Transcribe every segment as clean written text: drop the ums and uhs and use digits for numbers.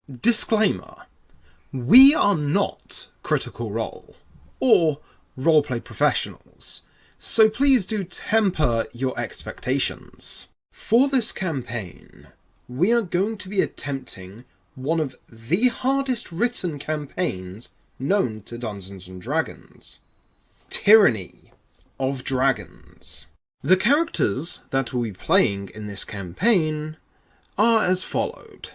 Disclaimer. We are not Critical Role or roleplay professionals, so please do temper your expectations. For this campaign, we are going to be attempting one of the hardest written campaigns known to Dungeons & Dragons. Tyranny of Dragons. The characters that we'll be playing in this campaign are as followed.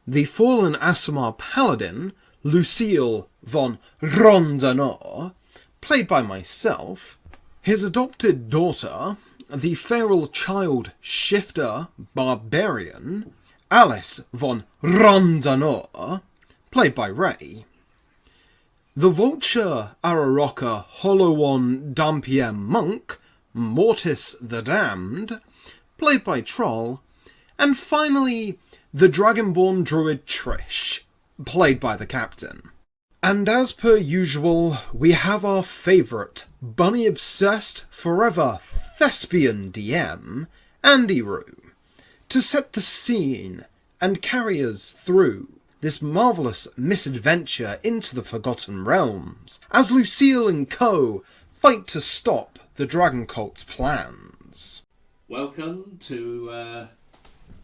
The fallen Aasimar paladin, Lucille von Rondanor, played by myself, his adopted daughter, the feral child shifter barbarian, Alice von Rondanor, played by Ray, the vulture Araroka Holowon Dampiem monk, Mortis the Damned, played by Troll, and finally, the Dragonborn druid Trish, played by the captain. And as per usual, we have our favourite, bunny-obsessed, forever thespian DM, Andy Rue, to set the scene and carry us through this marvellous misadventure into the Forgotten Realms, as Lucille and co. fight to stop the Dragon Cult's plans. Welcome to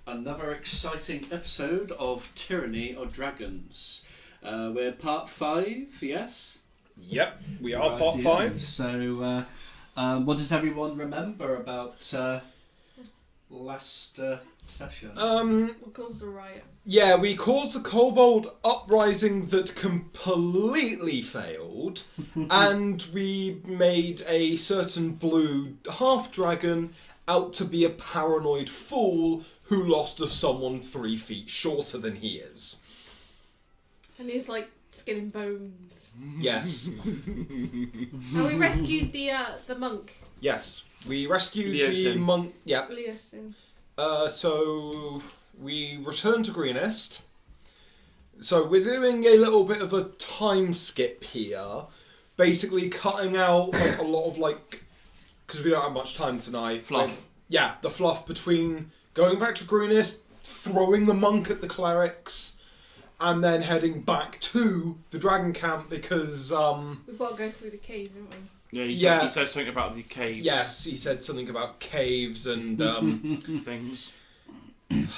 another exciting episode of Tyranny of Dragons. We're part 5, yes? Yep, we are Right, part yeah. 5. So, what does everyone remember about last session? What caused the riot? Yeah, we caused the kobold uprising that completely failed, and we made a certain blue half-dragon out to be a paranoid fool who lost to someone 3 feet shorter than he is. And he's like skin and bones. Yes. And we rescued the monk. Yes. We rescued the Leosin. monk. Yeah. Leosin. So we returned to Greenest. So we're doing a little bit of a time skip here. Basically cutting out like a lot of like, because we don't have much time tonight. Fluff. Like, yeah, the fluff between going back to Greenest, throwing the monk at the clerics, and then heading back to the dragon camp because We've got to go through the cave, haven't we? Yeah, he said something about the caves. yes, he said something about caves and Things.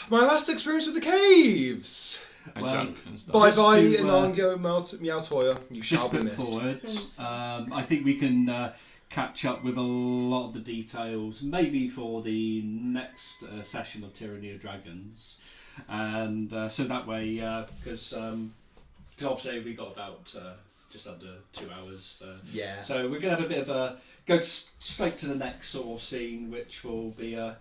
my last experience with the caves. And Well, junk and stuff. Bye Just bye, to, Inango Meowtoya. You shall Just be put missed. forward. Thanks. I think we can catch up with a lot of the details, maybe for the next session of Tyranny of Dragons, and so that way, because obviously we got about just under 2 hours. Yeah. So we're gonna have a bit of a go straight to the next sort of scene, which will be a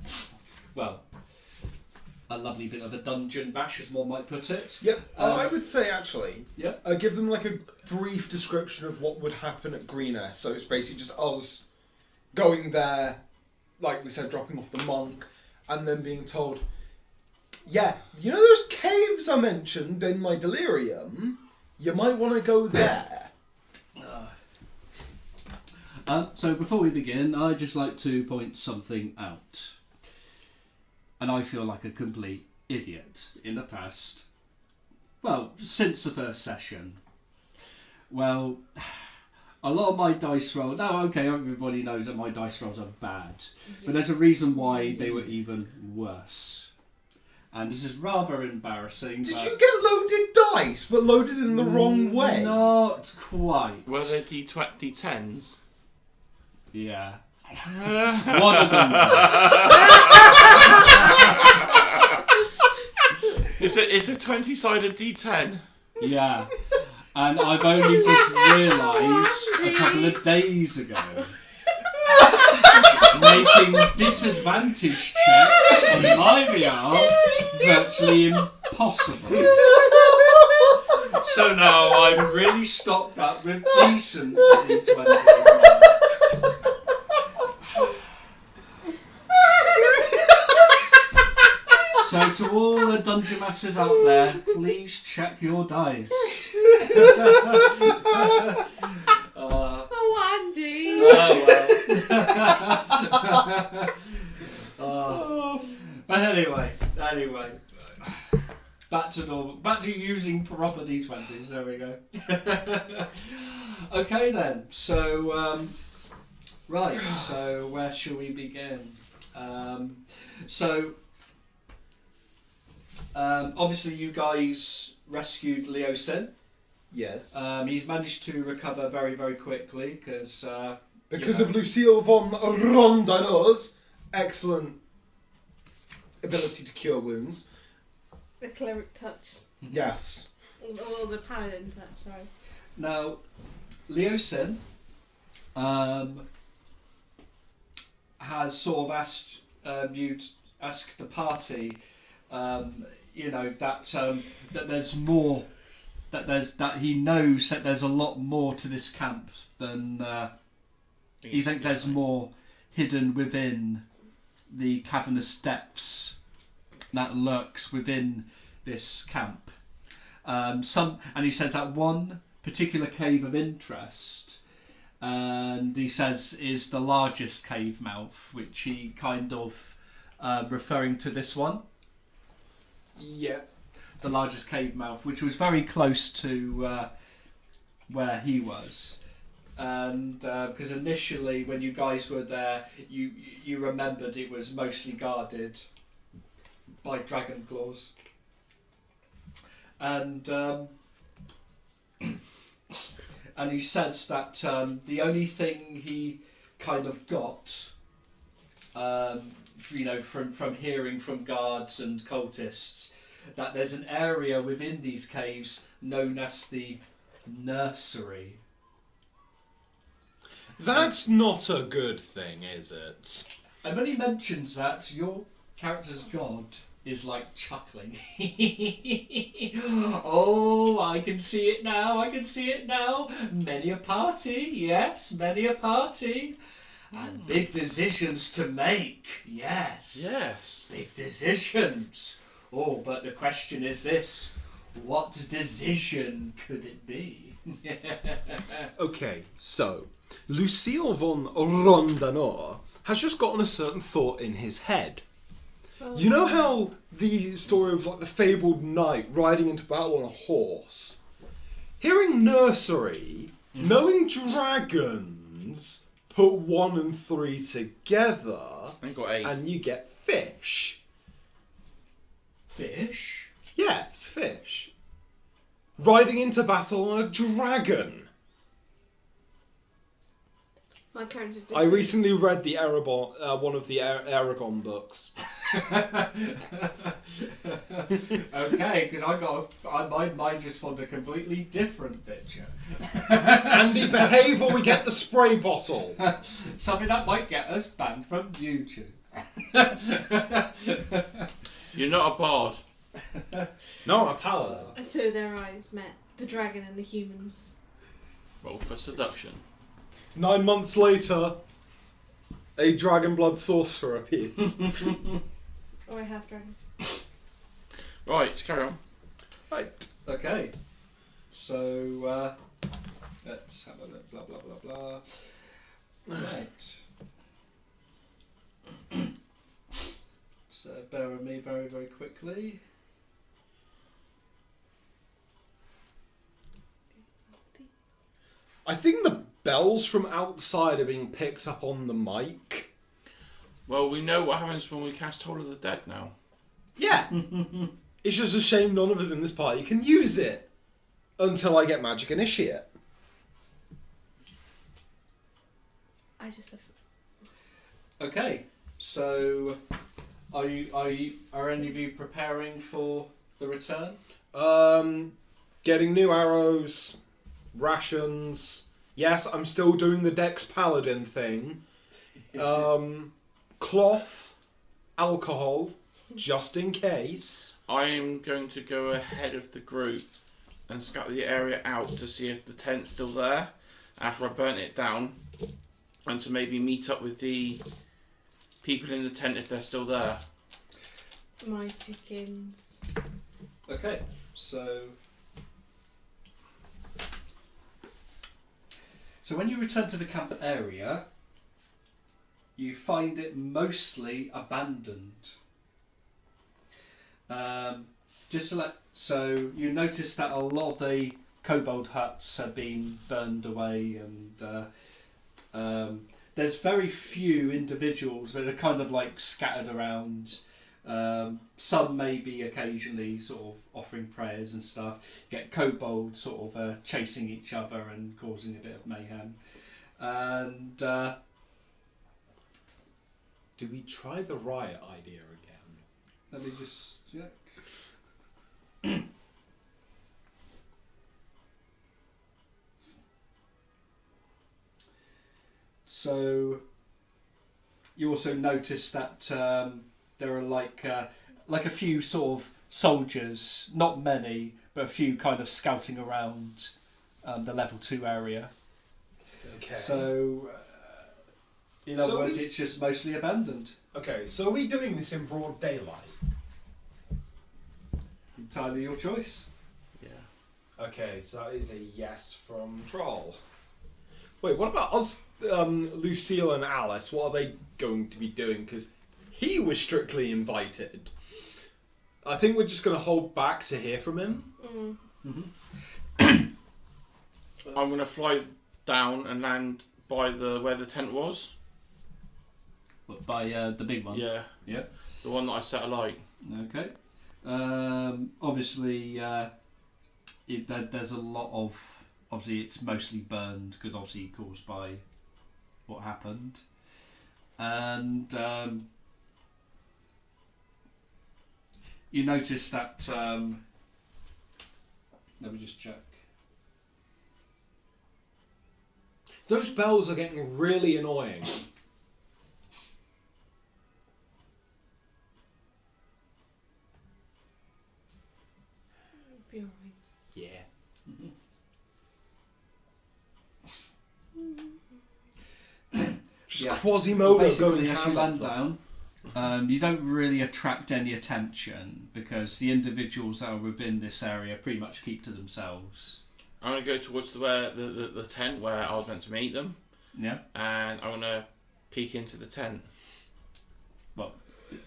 lovely bit of a dungeon bash, as one might put it. Yep. I would say actually. Yep. Give them like a brief description of what would happen at Greenest. So it's basically just us going there, like we said, dropping off the monk, and then being told, yeah, you know those caves I mentioned in my delirium? You might want to go there. So before we begin, I'd just like to point something out. And I feel like a complete idiot in the past. Well, since the first session. Well, a lot of my dice rolls... No, okay, everybody knows that my dice rolls are bad. But there's a reason why they were even worse. And this is rather embarrassing. Did but you get loaded dice, but loaded in the wrong way? Not quite. Were they D10s? Yeah. One of them. It's a 20-sided D10. Yeah. And I've only just realised a couple of days ago. Making disadvantage checks on my VR virtually impossible. So now I'm really stocked up with decent D20s. So to all the dungeon masters out there, please check your dice. Oh, Andy! But anyway. Back to using proper d20s. There we go. Okay then. So right. So where shall we begin? Obviously you guys rescued Leo Sin. Yes. He's managed to recover very, very quickly because of Lucille von Rondanor's excellent ability to cure wounds. The cleric touch. Yes. Or the paladin touch, sorry. Now, Leo Sin has sort of asked you to ask the party, that there's more, that he knows that there's a lot more to this camp than he thinks there's more hidden within the cavernous depths that lurks within this camp. And he says that one particular cave of interest, and he says is the largest cave mouth, which he kind of referring to this one. Yeah. The largest cave mouth, which was very close to where he was. And because initially when you guys were there, you remembered it was mostly guarded by dragon claws. And and he says that the only thing he kind of got, from hearing from guards and cultists, that there's an area within these caves known as the nursery. That's not a good thing, is it? And when he mentions that, your character's god is like chuckling. Oh, I can see it now. Many a party, yes, many a party. And big decisions to make, yes. Yes. Big decisions. Oh, but the question is this: what decision could it be? Okay, so Lucille von Rondanor has just gotten a certain thought in his head. You know how the story of like the fabled knight riding into battle on a horse? Hearing nursery, knowing dragons, put 1 and 3 together, I got 8. and you get fish. Fish? Yes, fish. Riding into battle on a dragon. My character just I recently read the one of the Aragon books. Okay, because my mind just formed a completely different picture. Andy, behave or we get the spray bottle. Something that might get us banned from YouTube. You're not a bard. No, a paladin. And so their eyes met, the dragon and the humans. Roll for seduction. 9 months later, a dragon blood sorcerer appears. Or a half dragon. Right, let's carry on. Right. Okay, so let's have a look. Blah blah blah blah. Right. So bear with me very very quickly. I think the bells from outside are being picked up on the mic. Well, we know what happens when we cast Hold of the Dead now. Yeah. It's just a shame none of us in this party can use it until I get Magic Initiate. I just have... Okay, so are any of you preparing for the return? Getting new arrows, rations. Yes, I'm still doing the Dex Paladin thing. Cloth, alcohol, just in case. I am going to go ahead of the group and scout the area out to see if the tent's still there after I burnt it down, and to maybe meet up with the people in the tent if they're still there. My chickens. Okay, so when you return to the camp area, you find it mostly abandoned. Just to so you notice that a lot of the kobold huts have been burned away, and there's very few individuals that are kind of like scattered around. Some maybe occasionally sort of offering prayers and stuff. Get kobolds sort of chasing each other and causing a bit of mayhem. And Do we try the riot idea again? let me just check. So you also notice that there are like a few sort of soldiers, not many, but a few kind of scouting around the level 2 area. Okay. So in other So words, it's just mostly abandoned. Okay, so are we doing this in broad daylight? Entirely your choice. Yeah. Okay, so that is a yes from Troll. Wait, what about us, Lucille and Alice? What are they going to be doing? Because he was strictly invited. I think we're just going to hold back to hear from him. I'm going to fly down and land by where the tent was. But by the big one. Yeah. Yeah. The one that I set alight. Okay. Obviously, there's a lot of. Obviously, it's mostly burned because obviously caused by what happened, and you notice that. Let me just check. Those bells are getting really annoying. Be alright. Yeah. Just Yeah. Quasimodo Basically, going as you ham land on down, you don't really attract any attention because the individuals that are within this area pretty much keep to themselves. I'm going to go towards the tent where I was meant to meet them. Yeah. And I'm going to peek into the tent. Well,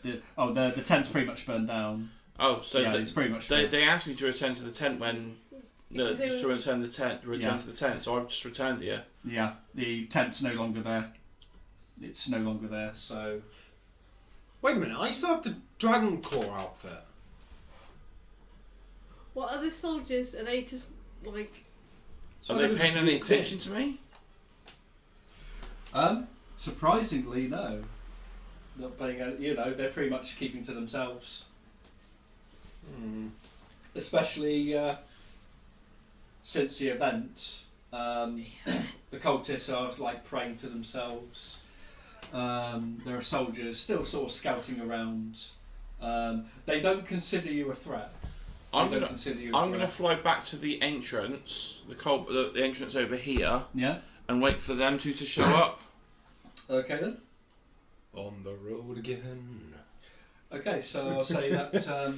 the tent's pretty much burned down. Oh, so yeah, it's pretty much. they asked me to return to the tent when. No, Because just to return to the tent. So I've just returned here. Yeah, the tent's no longer there. It's no longer there. So Wait a minute, I still have the Dragon Claw outfit. What are the soldiers? Are they just like? So Oh, are they they paying just any walked in. attention to me? surprisingly, no. Not paying. They're pretty much keeping to themselves. Especially since the event, the cultists are like praying to themselves. There are soldiers still sort of scouting around. They don't consider you a threat. I'm They don't gonna consider you a I'm gonna threat. fly back to the entrance, the entrance over here, Yeah. and wait for them to show up. Okay then. On the road again. Okay, so I'll say that.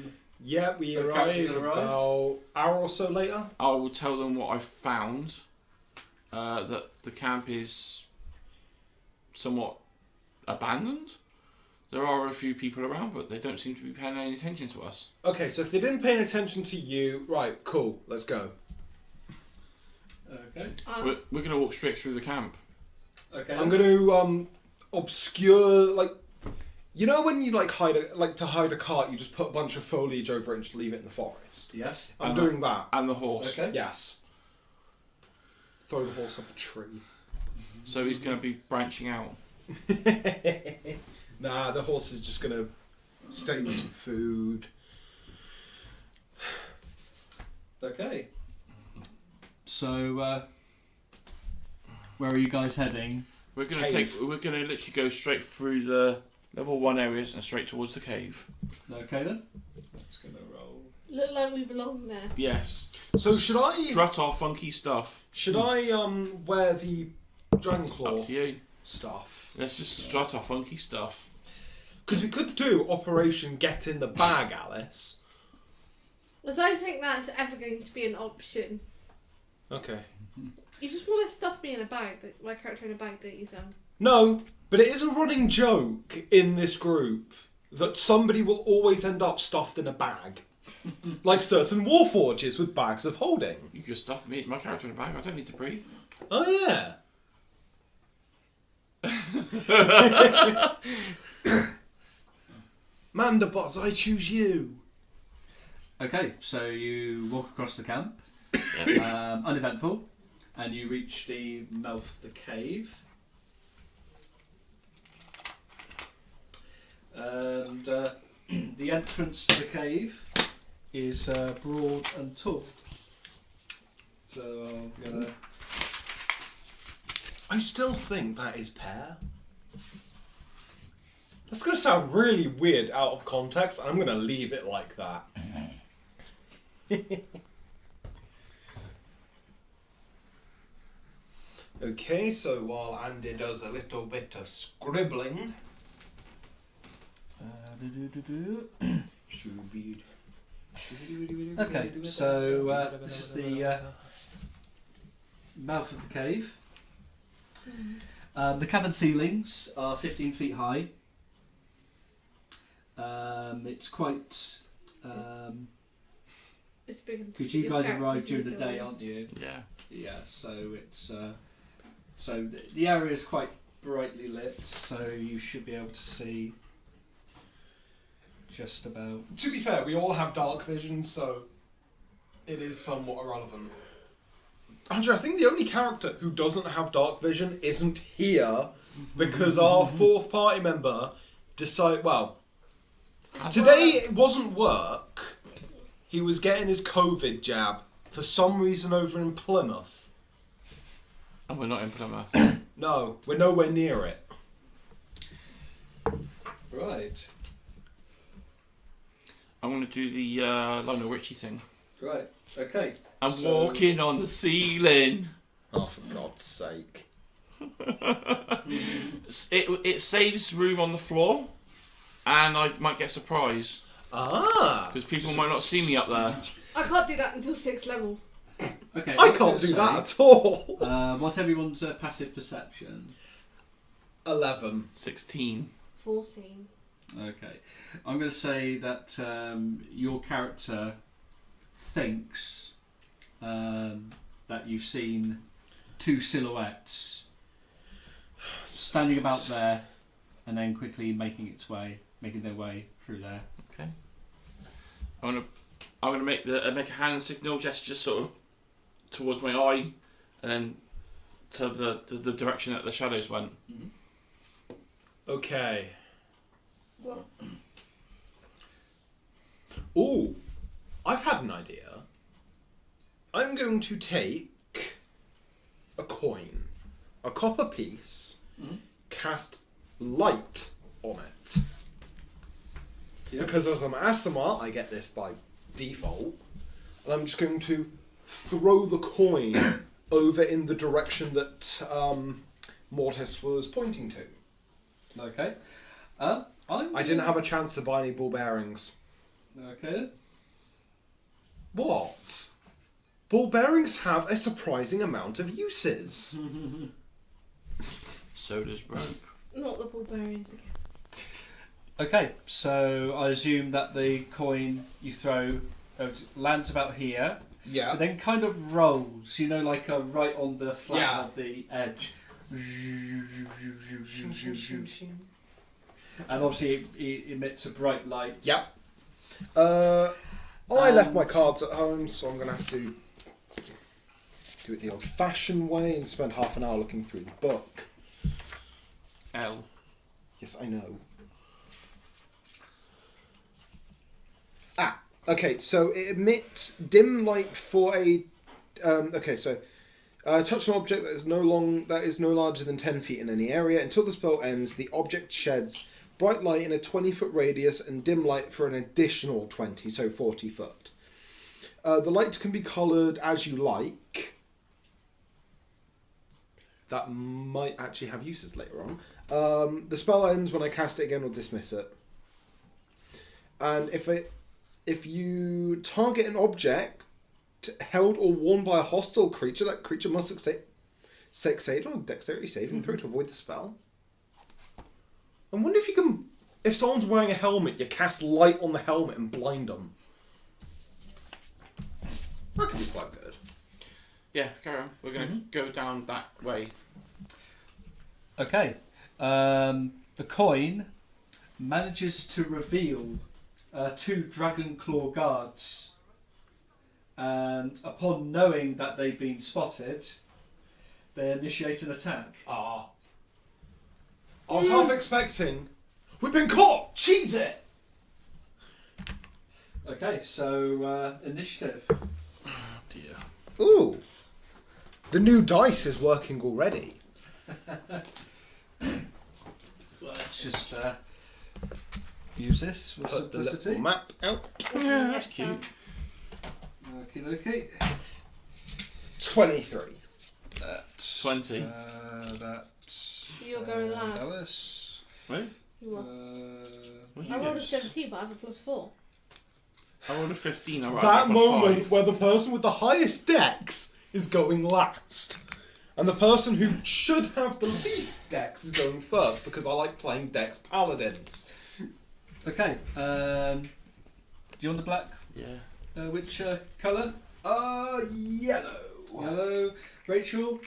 Yeah, we The arrive captain's arrived. about an hour or so later. I will tell them what I found. That the camp is somewhat abandoned. There are a few people around, but they don't seem to be paying any attention to us. Okay, so if they didn't pay any attention to you, right, cool, let's go. Okay. We're going to walk straight through the camp. Okay. I'm going to obscure, like, you know when you like to hide a cart, you just put a bunch of foliage over it and just leave it in the forest. Yes. I'm doing that. And the horse. Okay. Yes. Throw the horse up a tree. So he's going to be branching out. Nah, the horse is just going to stay with some food. Okay. So, where are you guys heading? We're going Cave. to literally go straight through the level 1 areas and straight towards the cave. Okay then. Let's gonna roll. Look like we belong there. Yes. So should I Strut our funky stuff. wear the Dragon Claw Up to you. stuff? Let's just strut our funky stuff. Because we could do Operation Get in the Bag, Alice. I don't think that's ever going to be an option. Okay. You just want to stuff me in a bag, my character in a bag, don't you, Sam? No, but it is a running joke in this group that somebody will always end up stuffed in a bag. Like certain warforges with bags of holding. You could stuff my character in a bag. I don't need to breathe. Oh yeah. Manderbots, I choose you. Okay, so you walk across the camp, uneventful, and you reach the mouth of the cave. And the entrance to the cave is broad and tall. So I'm gonna. I still think that is pear. That's going to sound really weird out of context. I'm going to leave it like that. Okay, so while Andy does a little bit of scribbling. Okay, so this is the mouth of the cave. The cavern ceilings are 15 feet high. It's quite... It's big enough because to you get guys back arrived to during the the day, door. aren't you? Yeah. Yeah, so it's... so the area is quite brightly lit, so you should be able to see just about... To be fair, we all have dark vision, so it is somewhat irrelevant. Andrew, I think the only character who doesn't have dark vision isn't here because our fourth party member decided. Well, today it wasn't work. He was getting his COVID jab for some reason over in Plymouth. And we're not in Plymouth. No, we're nowhere near it. Right, I'm going to do the Lionel Richie thing. right, okay. I'm So- walking on the ceiling. Oh, for God's sake. It saves room on the floor, and I might get a surprise Ah! because people might not see me up there. I can't do that until 6th level. Okay, I I'm gonna can't do say, that at all! What's everyone's passive perception? 11. 16. 14. Okay, I'm going to say that your character thinks that you've seen two silhouettes standing about there, and then quickly making their way through there. Okay. I'm gonna make a hand signal gesture, sort of towards my eye, and then to the direction that the shadows went. Okay. What? Ooh, I've had an idea. I'm going to take a coin, a copper piece, cast light on it. Yep. Because as I'm Asimar, I get this by default, and I'm just going to throw the coin over in the direction that Mortis was pointing to. Okay. I didn't have a chance to buy any ball bearings. Okay. What? Ball bearings have a surprising amount of uses. So does rope. Not the ball bearings again. Okay, so I assume that the coin you throw lands about here, Yeah. but then kind of rolls, right on the flat Yeah. of the edge. And obviously it emits a bright light. Yep. I left my And- cards at home, so I'm going to have to do it the old-fashioned way and spend half an hour looking through the book. L. Yes, I know. Okay, so it emits dim light for a... touch an object that is no larger than 10 feet in any area. Until the spell ends, the object sheds bright light in a 20-foot radius and dim light for an additional 20, so 40 foot. The light can be coloured as you like. That might actually have uses later on. The spell ends when I cast it again or dismiss it. And if you target an object held or worn by a hostile creature, that creature must succeed on a dexterity saving throw to avoid the spell. I wonder if you can... If someone's wearing a helmet, you cast light on the helmet and blind them. That could be quite good. Yeah, carry on. We're going to go down that way. Okay. The coin manages to reveal 2 dragon claw guards, and upon knowing that they've been spotted, they initiate an attack. Ah. I was half expecting. We've been caught! Cheese it! Okay, so initiative. Oh dear. Ooh. The new dice is working already. Let's just use this for Put the simplicity. little map out. Yeah, that's cute. Okie dokie. 23. That's 20. That. You're going last. Alice. Right? You are. What I did you rolled a get? 17, but I have a +4. I rolled a 15. I That moment where the person with the highest dex is going last. And the person who should have the least dex is going first, because I like playing dex paladins. Okay. Do you want the black? Yeah. Which colour? Yellow. Yellow. Rachel.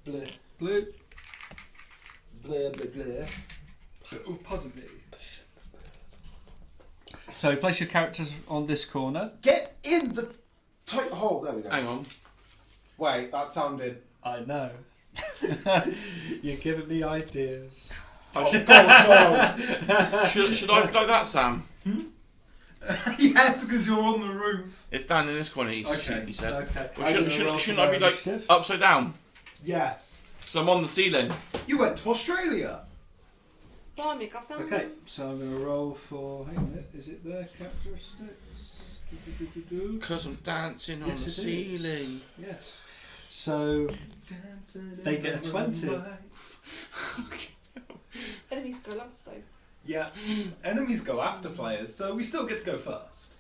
Bleh, Blue. bleh, bleh, bleh. Oh, pardon me. So place your characters on this corner. Get in the tight hole. There we go. Hang on. Wait, that sounded... I know. You're giving me ideas. Oh, God, no. Should I be like that, Sam? Yes, because you're on the roof. It's down in this corner, he said. Okay. Well, shouldn't I be like upside down? Yes. So I'm on the ceiling. You went to Australia. Blimey, I've done Okay, so I'm going to roll for. Hang on a minute. Is it there? Characteristics? Because I'm dancing on Yes, the it is. ceiling. Yes. So they get a 20. Enemies go last though. Yeah. Enemies go after players, so we still get to go first.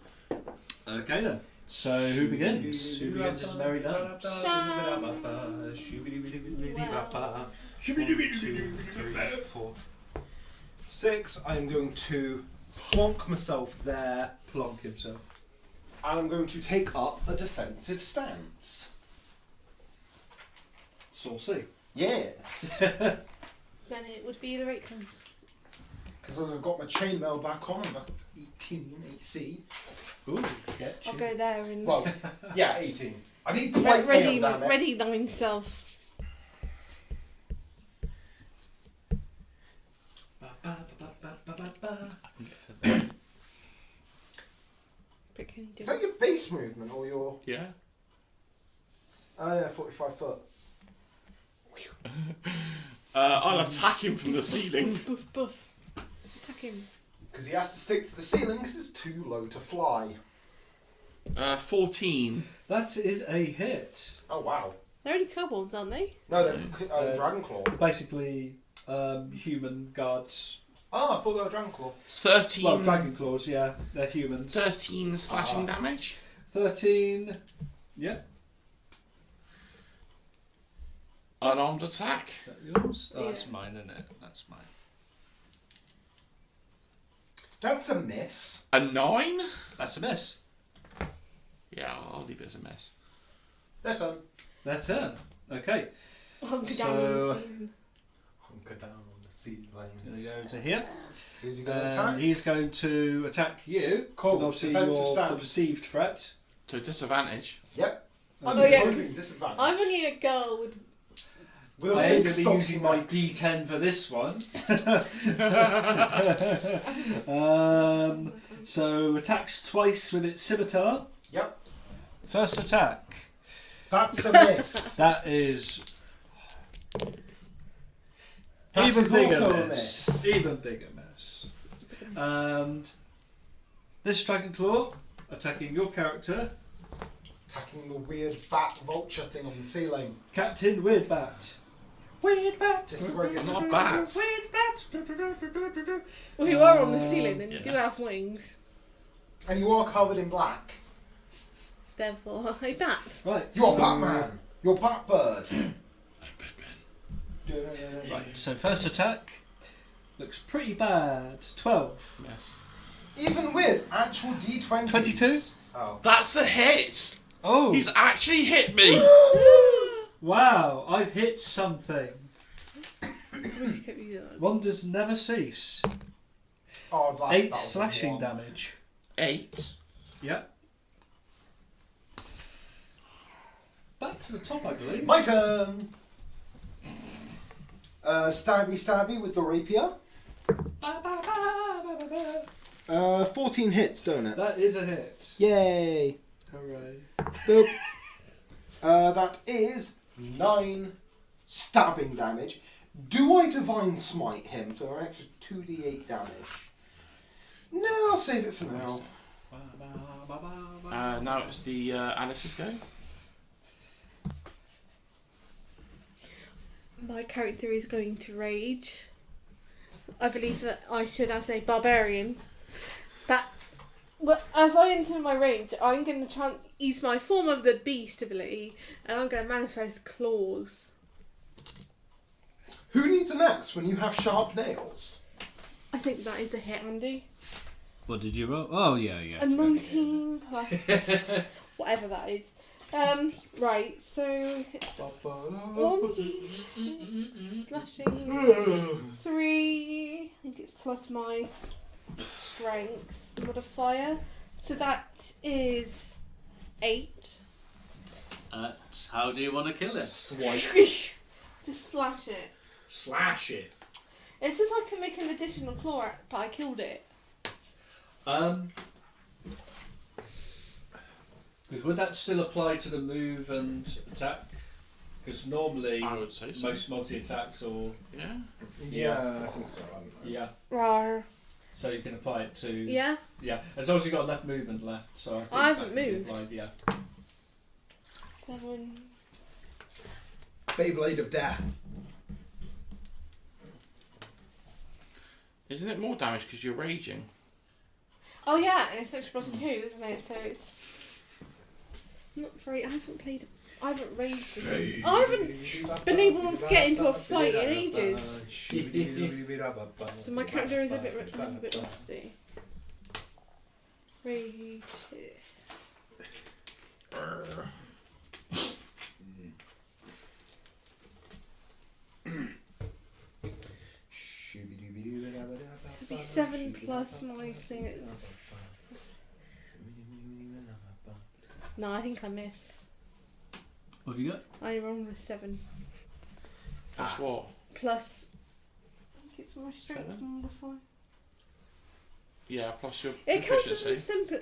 Okay then. So who begins? Who begins this merry dance? 2, 3, 4. 6, I'm going to plonk myself there, Plonk himself. and I'm going to take up a defensive stance. Saucy. Yes. Then it would be the Rachel's. Because as I've got my chainmail back on, I'm back to 18 AC. Ooh, get I'll you. go there and Well, yeah, 18. I need plate ready, mail, damn it. ready thyself. But can you do Is that your base movement or your... Yeah. Oh yeah, 45 foot. I'll attack him from the ceiling. Boof, boof, boof. Attack him. Because he has to stick to the ceiling because it's too low to fly. 14. That is a hit. Oh wow. They're only kobolds, aren't they? No, they're Dragon Claw. Basically, human guards. Oh, I thought they were Dragon Claw. 13. Well, dragon claws, yeah, they're humans. 13 slashing damage. 13. Yeah. Unarmed attack. Is that yours? Oh, that's Yeah. mine, isn't it? That's mine. That's a miss. A 9? That's a miss. Yeah, I'll leave it as a miss. Their turn. Their turn. Okay. Hunker So- down on the ceiling. Hunker down on the ceiling. Going to go to here. Is he going to attack? He's going to attack you. Cool. Obviously, Defensive you're stance. the perceived threat. To disadvantage. Yep. Oh, yeah, Opposing 'cause disadvantage. I'm only a girl with. With a I big ain't going to be stocky using my max. D10 for this one. So attacks twice with its scimitar. Yep. First attack. That's a miss. That is That even is bigger also a miss. miss. Even bigger miss. And this dragon claw attacking your character, Attacking the weird bat vulture thing on the ceiling. Captain Weirdbat. Weirdbat. This is where it gets Not bad. Weirdbat. Well, you are on the ceiling and you yeah. do have wings. And you are covered in black. Therefore, a bat. Right. You're so- Batman. You're Batbird. Right. So first attack looks pretty bad. 12. Yes. Even with actual D20s. 22? Oh. That's a hit! Oh! He's actually hit me! Wow, I've hit something. Wish could be that. Wonders never cease. Oh, 8 that was slashing one. damage. 8. Yep. Back to the top, I believe. My turn. Stabby with the rapier. 14 hits, don't it? That is a hit. Yay. Hooray. Boop. That is 9 stabbing damage. Do I divine smite him for an extra 2d8 damage? No, I'll save it for now. Now it's the Alice's go. My character is going to rage. I believe that I should as a barbarian. But as I enter my range, I'm going to try and use my form of the beast ability, and I'm going to manifest claws. Who needs an axe when you have sharp nails? I think that is a hit, Andy. What did you roll? Oh, yeah. A 19 plus whatever that is. Right, so it's slashing 3. I think it's plus my strength modifier. So that is 8. How do you want to kill it? Swipe. Just slash it. Slash it. It says I can make an additional claw, but I killed it. Because would that still apply to the move and attack? Because normally I would say so. most multi-attacks or... Yeah. Yeah, I think so. Yeah. Rawr. So you can apply it to... Yeah? Yeah. As long as you've got enough movement left. So I think I haven't that can be moved. applied, yeah. 7. Beyblade of Death. Isn't it more damage because you're raging? Oh yeah, and it's extra plus 2, isn't it? So it's not very. I haven't raged this. I haven't been able to get into a fight in ages. So my character is a bit rusty. Rage. So it'd be 7 plus my thing. It's... No, I think I miss. What have you got? I rolled a 7 That's what? plus. I think it's my strength 7? modifier. Yeah, plus your It counts as proficiency. a simple.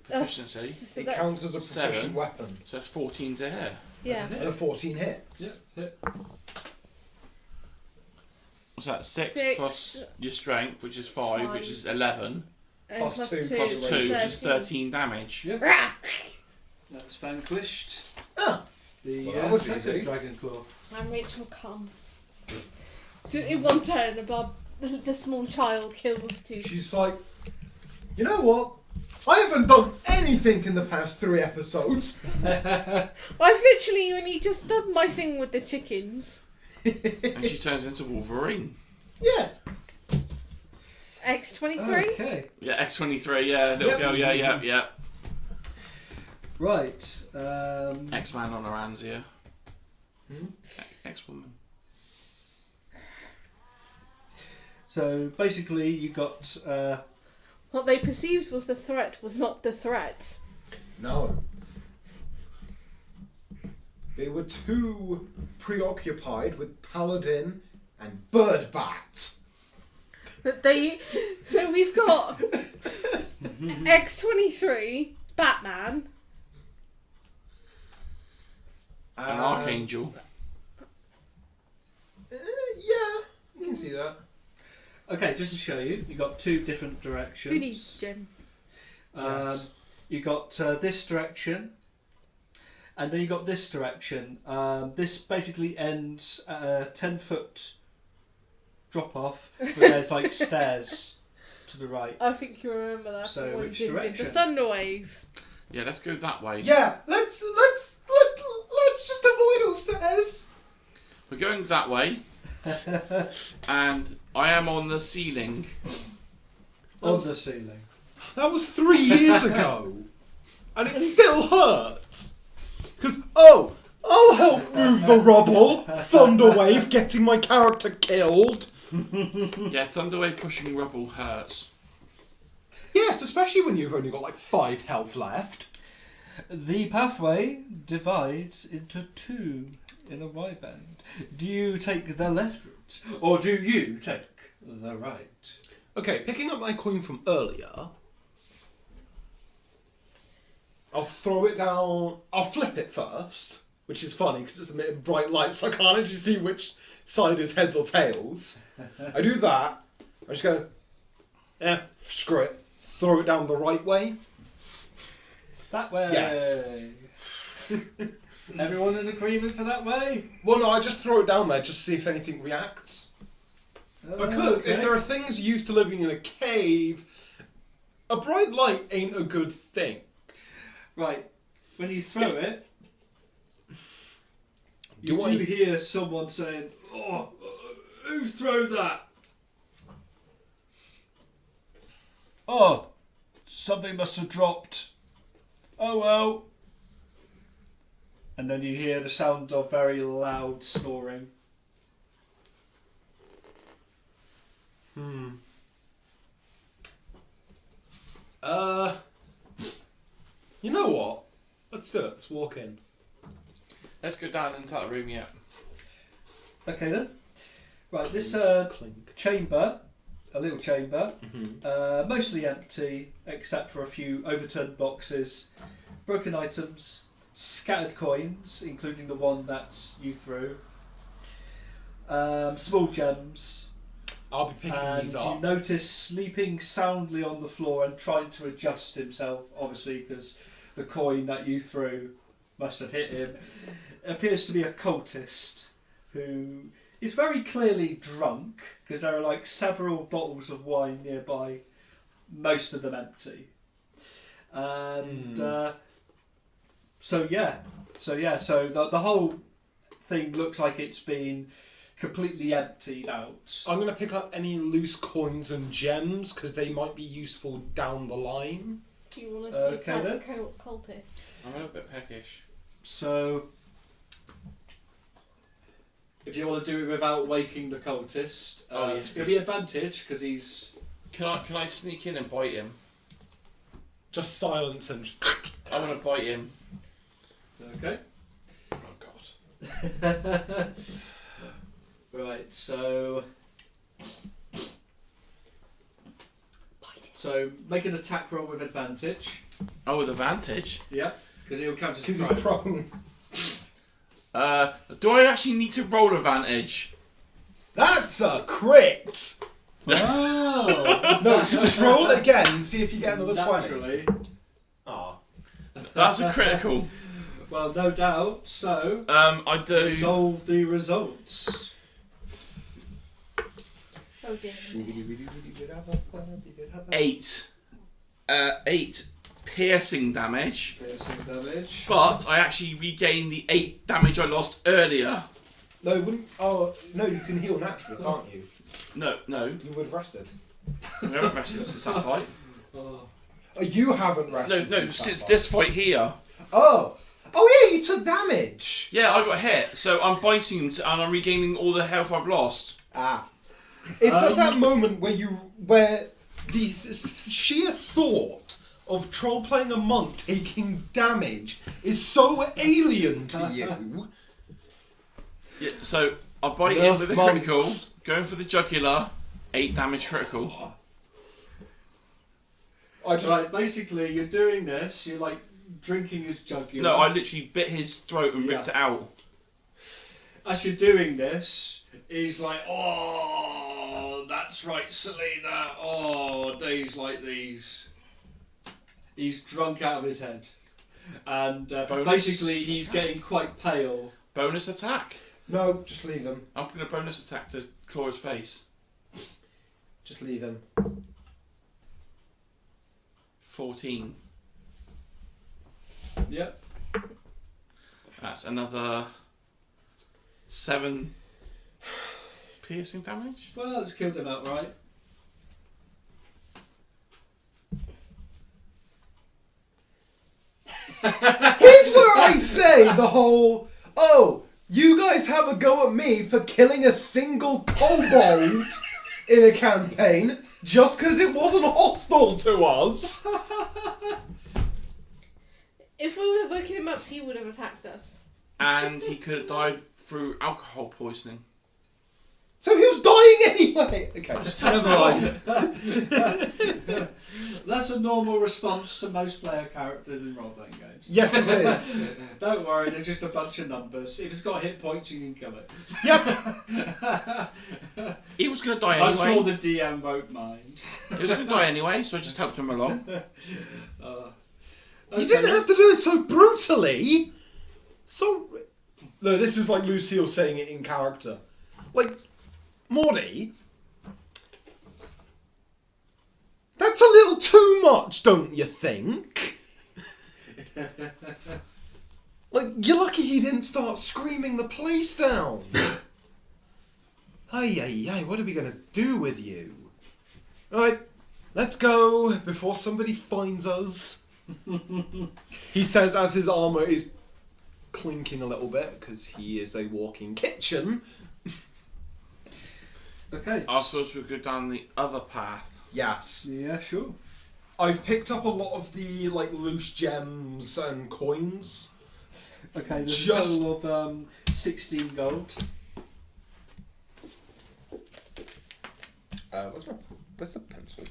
Proficiency. So It that's- counts as a proficient 7. weapon. So that's 14 to hit. Yeah. That's a And a 14 hits. Yeah. Hit. What's that? 6 6 plus your strength, which is 5, which is 11. And Plus 2, Plus 2, which is 13. 13 damage. Yeah. Rah! That's vanquished. Ah, The Well, that was second easy. dragon claw. And Rachel come. In one turn, the small child kills 2. she's like, you know what? I haven't done anything in the past 3 episodes. I've literally only just done my thing with the chickens. And she turns into Wolverine. Yeah. X23. Okay. Yeah, X23, yeah, little Yep. girl, yeah. Right. X-Man on her hands here. Hmm? X-Woman. So basically, you got. What they perceived was the threat was not the threat. No. They were too preoccupied with Paladin and Birdbat. That they. So we've got X23, Batman. An Archangel. Yeah, you can see that. Okay, just to show you, you got 2 different directions. Who needs Jim? Yes. You got this direction, and then you got this direction. This basically ends at a 10-foot drop off, where there's like stairs to the right. I think you remember that. So from when which Jim did direction? the thunder wave. Yeah, let's go that way. Yeah, let's just avoid all stairs. We're going that way. And I am on the ceiling. On the ceiling. That was 3 years ago. and it still hurts. Because, I'll help move the rubble. Thunderwave getting my character killed. Yeah, Thunderwave pushing rubble hurts. Yes, especially when you've only got like 5 health left. The pathway divides into 2 in a Y bend. Do you take the left route, or do you take the right? Okay, picking up my coin from earlier, I'll throw it down. I'll flip it first, which is funny because it's emitting bright light, so I can't actually see which side is heads or tails. I do that. I just go, screw it. Throw it down the right way. That way. Yes. Everyone in agreement for that way? Well, no, I just throw it down there just to see if anything reacts. Because if there are things used to living in a cave, a bright light ain't a good thing. Right. When you throw it, Do you I- do hear someone saying, "Oh, who threw that?" Oh, something must have dropped. Oh well. And then you hear the sound of very loud snoring. You know what? Let's do it. Let's walk in. Let's go down into that room, yeah. Okay then. Right, this Clink. chamber, a little chamber, mostly empty except for a few overturned boxes, broken items, scattered coins, including the one that you threw, small gems, I'll be picking and these you up. notice sleeping soundly on the floor and trying to adjust himself, obviously because the coin that you threw must have hit him, appears to be a cultist who is very clearly drunk because there are like several bottles of wine nearby, most of them empty. And so the whole thing looks like it's been completely emptied out. I'm going to pick up any loose coins and gems because they might be useful down the line. Do you want to take Okay, out then. the cultist? I'm a little bit peckish. So if you want to do it without waking the cultist, Yes, it'll be advantage because he's... Can I sneak in and bite him? Just silence and just... I want to bite him. Okay. Oh, God. Right, so make an attack roll with advantage. Oh, with advantage? Yeah, because he'll count as Because a he's prone. prone. Do I actually need to roll advantage? That's a crit! Oh! No, just roll it again and see if you get another 20. Naturally. Aw. That's a critical. Well, no doubt. So I do. solve the results. Oh dear. 8 piercing damage, Piercing damage. but I actually regain the 8 damage I lost earlier. No, wouldn't... Oh, no, you can heal naturally, can't you? No, You would have rested. we haven't rested since that fight. Oh. Oh, you haven't rested No, since that since fight. this fight here. Oh! Oh yeah, you took damage! Yeah, I got hit, so I'm biting him and I'm regaining all the health I've lost. Ah. It's at that moment where the sheer thought of troll playing a monk taking damage is so alien to you. Yeah, so I bite him with a Nerf critical, monks. going for the jugular, 8 damage critical. I just Right, basically, you're doing this. You're like drinking his jugular. No, I literally bit his throat and ripped it out. As you're doing this, he's like, "Oh, that's right, Selena. Oh, days like these." He's drunk out of his head, and Bonus basically he's attack. getting quite pale. Bonus attack. no, just leave him. I'm going to bonus attack to claw his face. Just leave him. 14. Yep. That's another 7 piercing damage. Well, it's killed him outright. Here's where I say the whole, oh, you guys have a go at me for killing a single kobold in a campaign just because it wasn't hostile to us. If we would have woken him up, he would have attacked us. And he could have died through alcohol poisoning. So he was dying anyway. Okay, never mind. That's a normal response to most player characters in role-playing games. Yes, it is. Don't worry, they're just a bunch of numbers. If it's got hit points, you can kill it. Yep. He was going to die I'm anyway. sure the DM won't mind. He was going to die anyway, so I just helped him along. You didn't have to do it so brutally. So, no, this is like Lucille saying it in character. Like, Morty, that's a little too much, don't you think? Like, you're lucky he didn't start screaming the place down. Hey, what are we going to do with you? Alright, let's go before somebody finds us. He says as his armour is clinking a little bit because he is a walking kitchen. Okay. I suppose we go down the other path. Yes. Yeah, sure. I've picked up a lot of the like loose gems and coins. Okay, there's Just- a total of 16 gold. Where's the pencil?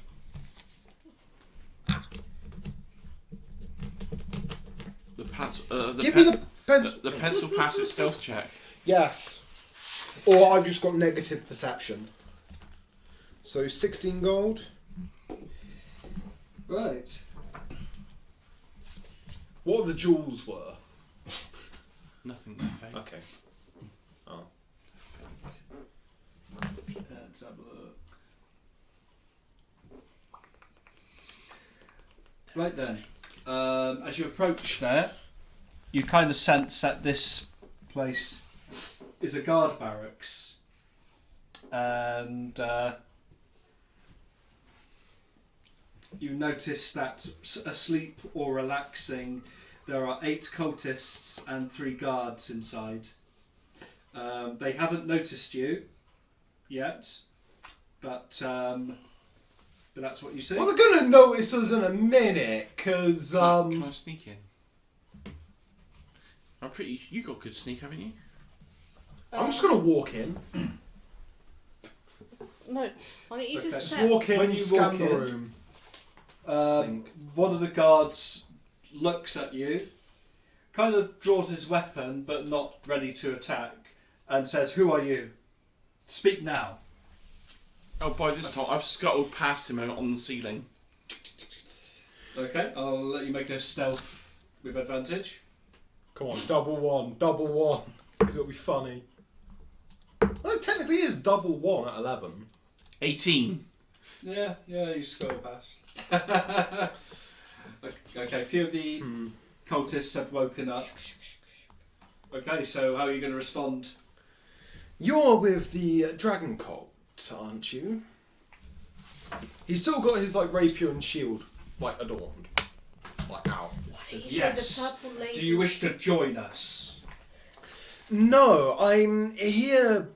The pencil. Give me the pencil. The pencil passes stealth check. Yes. Or I've just got negative perception. So 16 gold. Right. What are the jewels worth? Nothing fake. Okay. Oh. Let's have a look. Right then. As you approach there, you kind of sense that this place is a guard barracks. And you notice that asleep or relaxing, there are 8 cultists and 3 guards inside. They haven't noticed you yet, but that's what you see. Well, they're gonna notice us in a minute, cause Can I sneak in? You got good sneak, haven't you? I'm just gonna walk in. No, why don't you Okay. just Just step? walk in When and you scan walk the in- room. One of the guards looks at you, kind of draws his weapon but not ready to attack, and says, "Who are you? Speak now." Oh, by this time I've scuttled past him on the ceiling. Okay, I'll let you make a stealth with advantage. Come on, double one, because it'll be funny. Well, it technically is double 1 at 11. 18. Yeah, you scroll past. Okay, a few of the cultists have woken up. Okay, so how are you going to respond? You're with the dragon cult, aren't you? He's still got his like rapier and shield like adorned, like out. Why don't you Yes. say the purple lady? Do you wish to join us? No, I'm here.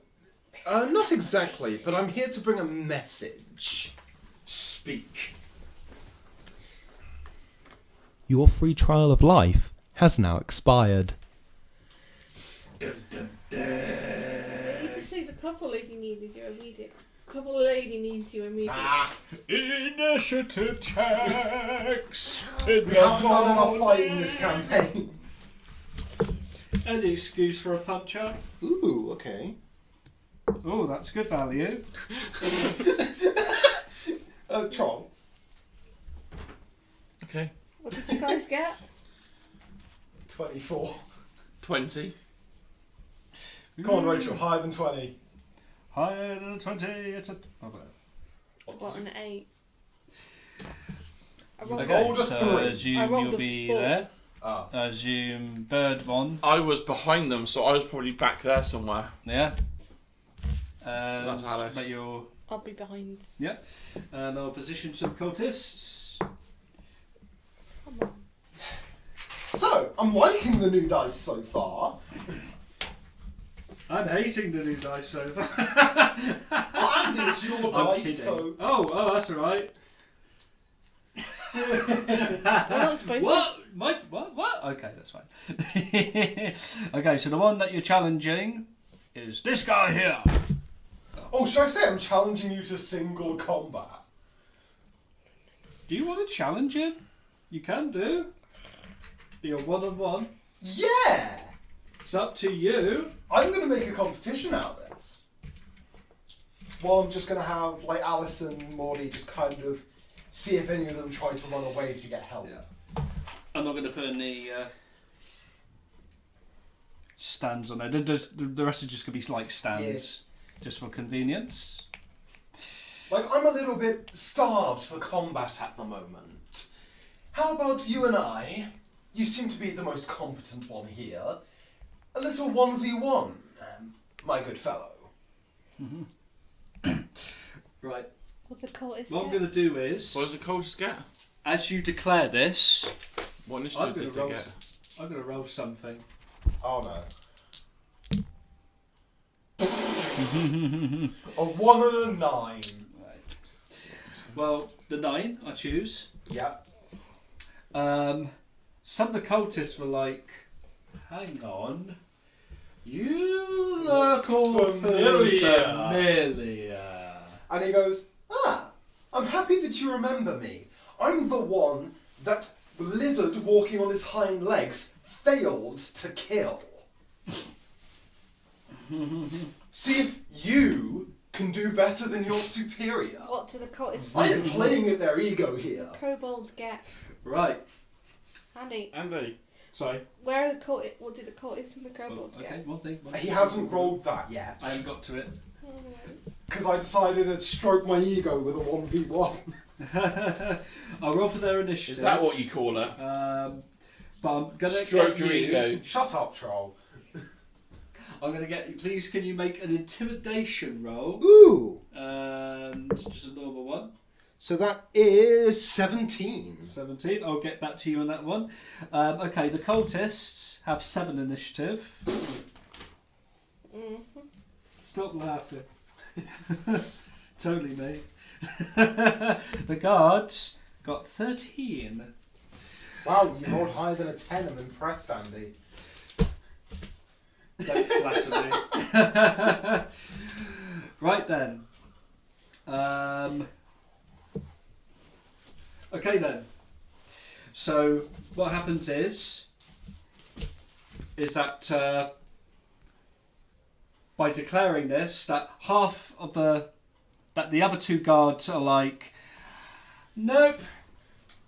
Not exactly, but I'm here to bring a message. Speak. Your free trial of life has now expired. Dun, dun, dun. You just say the purple lady needed you immediately. Purple lady needs you immediately. Initiative checks. We haven't done enough fighting in this campaign. Any excuse for a punch up? Ooh, okay. Oh, that's good value. Tron. Okay. What did you guys get? 24. 20. Come on, Rachel, higher than 20. Higher than a 20. It's a. Oh, well. What, an 8? I Okay. rolled, rolled a so 3. I assume rolled you'll a be 4. there. Ah. Assume bird one. I was behind them, so I was probably back there somewhere. Yeah. That's Alice. But you're. I'll be behind. And I'll position some cultists. Come on. So, I'm liking the new dice so far. I'm hating the new dice so far. Well, Andy, it's your I'm dice, kidding. so... Oh, that's alright. We're not supposed What? What? Okay, that's fine. Okay, so the one that you're challenging is this guy here. Oh, should I say I'm challenging you to single combat? Do you want to challenge him? You can do. Be a one-on-one. Yeah! It's up to you. I'm going to make a competition out of this. Well, I'm just going to have, like, Alice and Morty just kind of see if any of them try to run away to get help. Yeah. I'm not going to put any stands on there. The rest are just going to be like stands, just for convenience. Like, I'm a little bit starved for combat at the moment. How about you and I? You seem to be the most competent one here. A little 1v1, my good fellow. Right. What the cultist What I'm get? going to do is, What did the cultist get? as you declare this, What I'm initiative going did to they roll. get? I'm going to roll something. Oh no. A 1 and a 9. Right. Well, the 9 I choose. Yep. Some of the cultists were like, "Hang on, you look awfully familiar." And he goes, I'm happy that you remember me. I'm the one that the lizard walking on his hind legs failed to kill. See if you can do better than your superior. What do the cultists I am playing at their ego here. kobolds get? Right. Andy, Andy. Sorry. where are the cultists? What do the cultists and the Oh, kobolds okay. get? One thing. He hasn't rolled that yet. I haven't got to it. Oh, right. Because I decided to stroke my ego with a 1v1. I'll roll for their initiative. Is that what you call her? But I'm gonna Stroke get your you. ego. Shut up, troll. I'm gonna get you. Please, can you make an intimidation roll? Ooh. And just a normal one. So that is 17. 17. I'll get back to you on that one. Okay, the cultists have 7 initiative. Stop laughing. Totally me. The guards got 13. Wow, you rolled higher than a 10. I'm impressed, Andy. Don't flatter me. Right then. Okay then. So what happens is that by declaring this, that half of the other 2 guards are like, nope,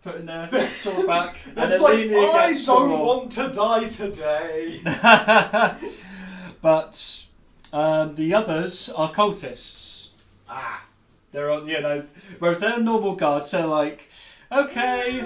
putting their sword back, and It's then like, leaning I against don't the wall. want to die today. But the others are cultists. They're on, whereas they're normal guards. They're like, okay,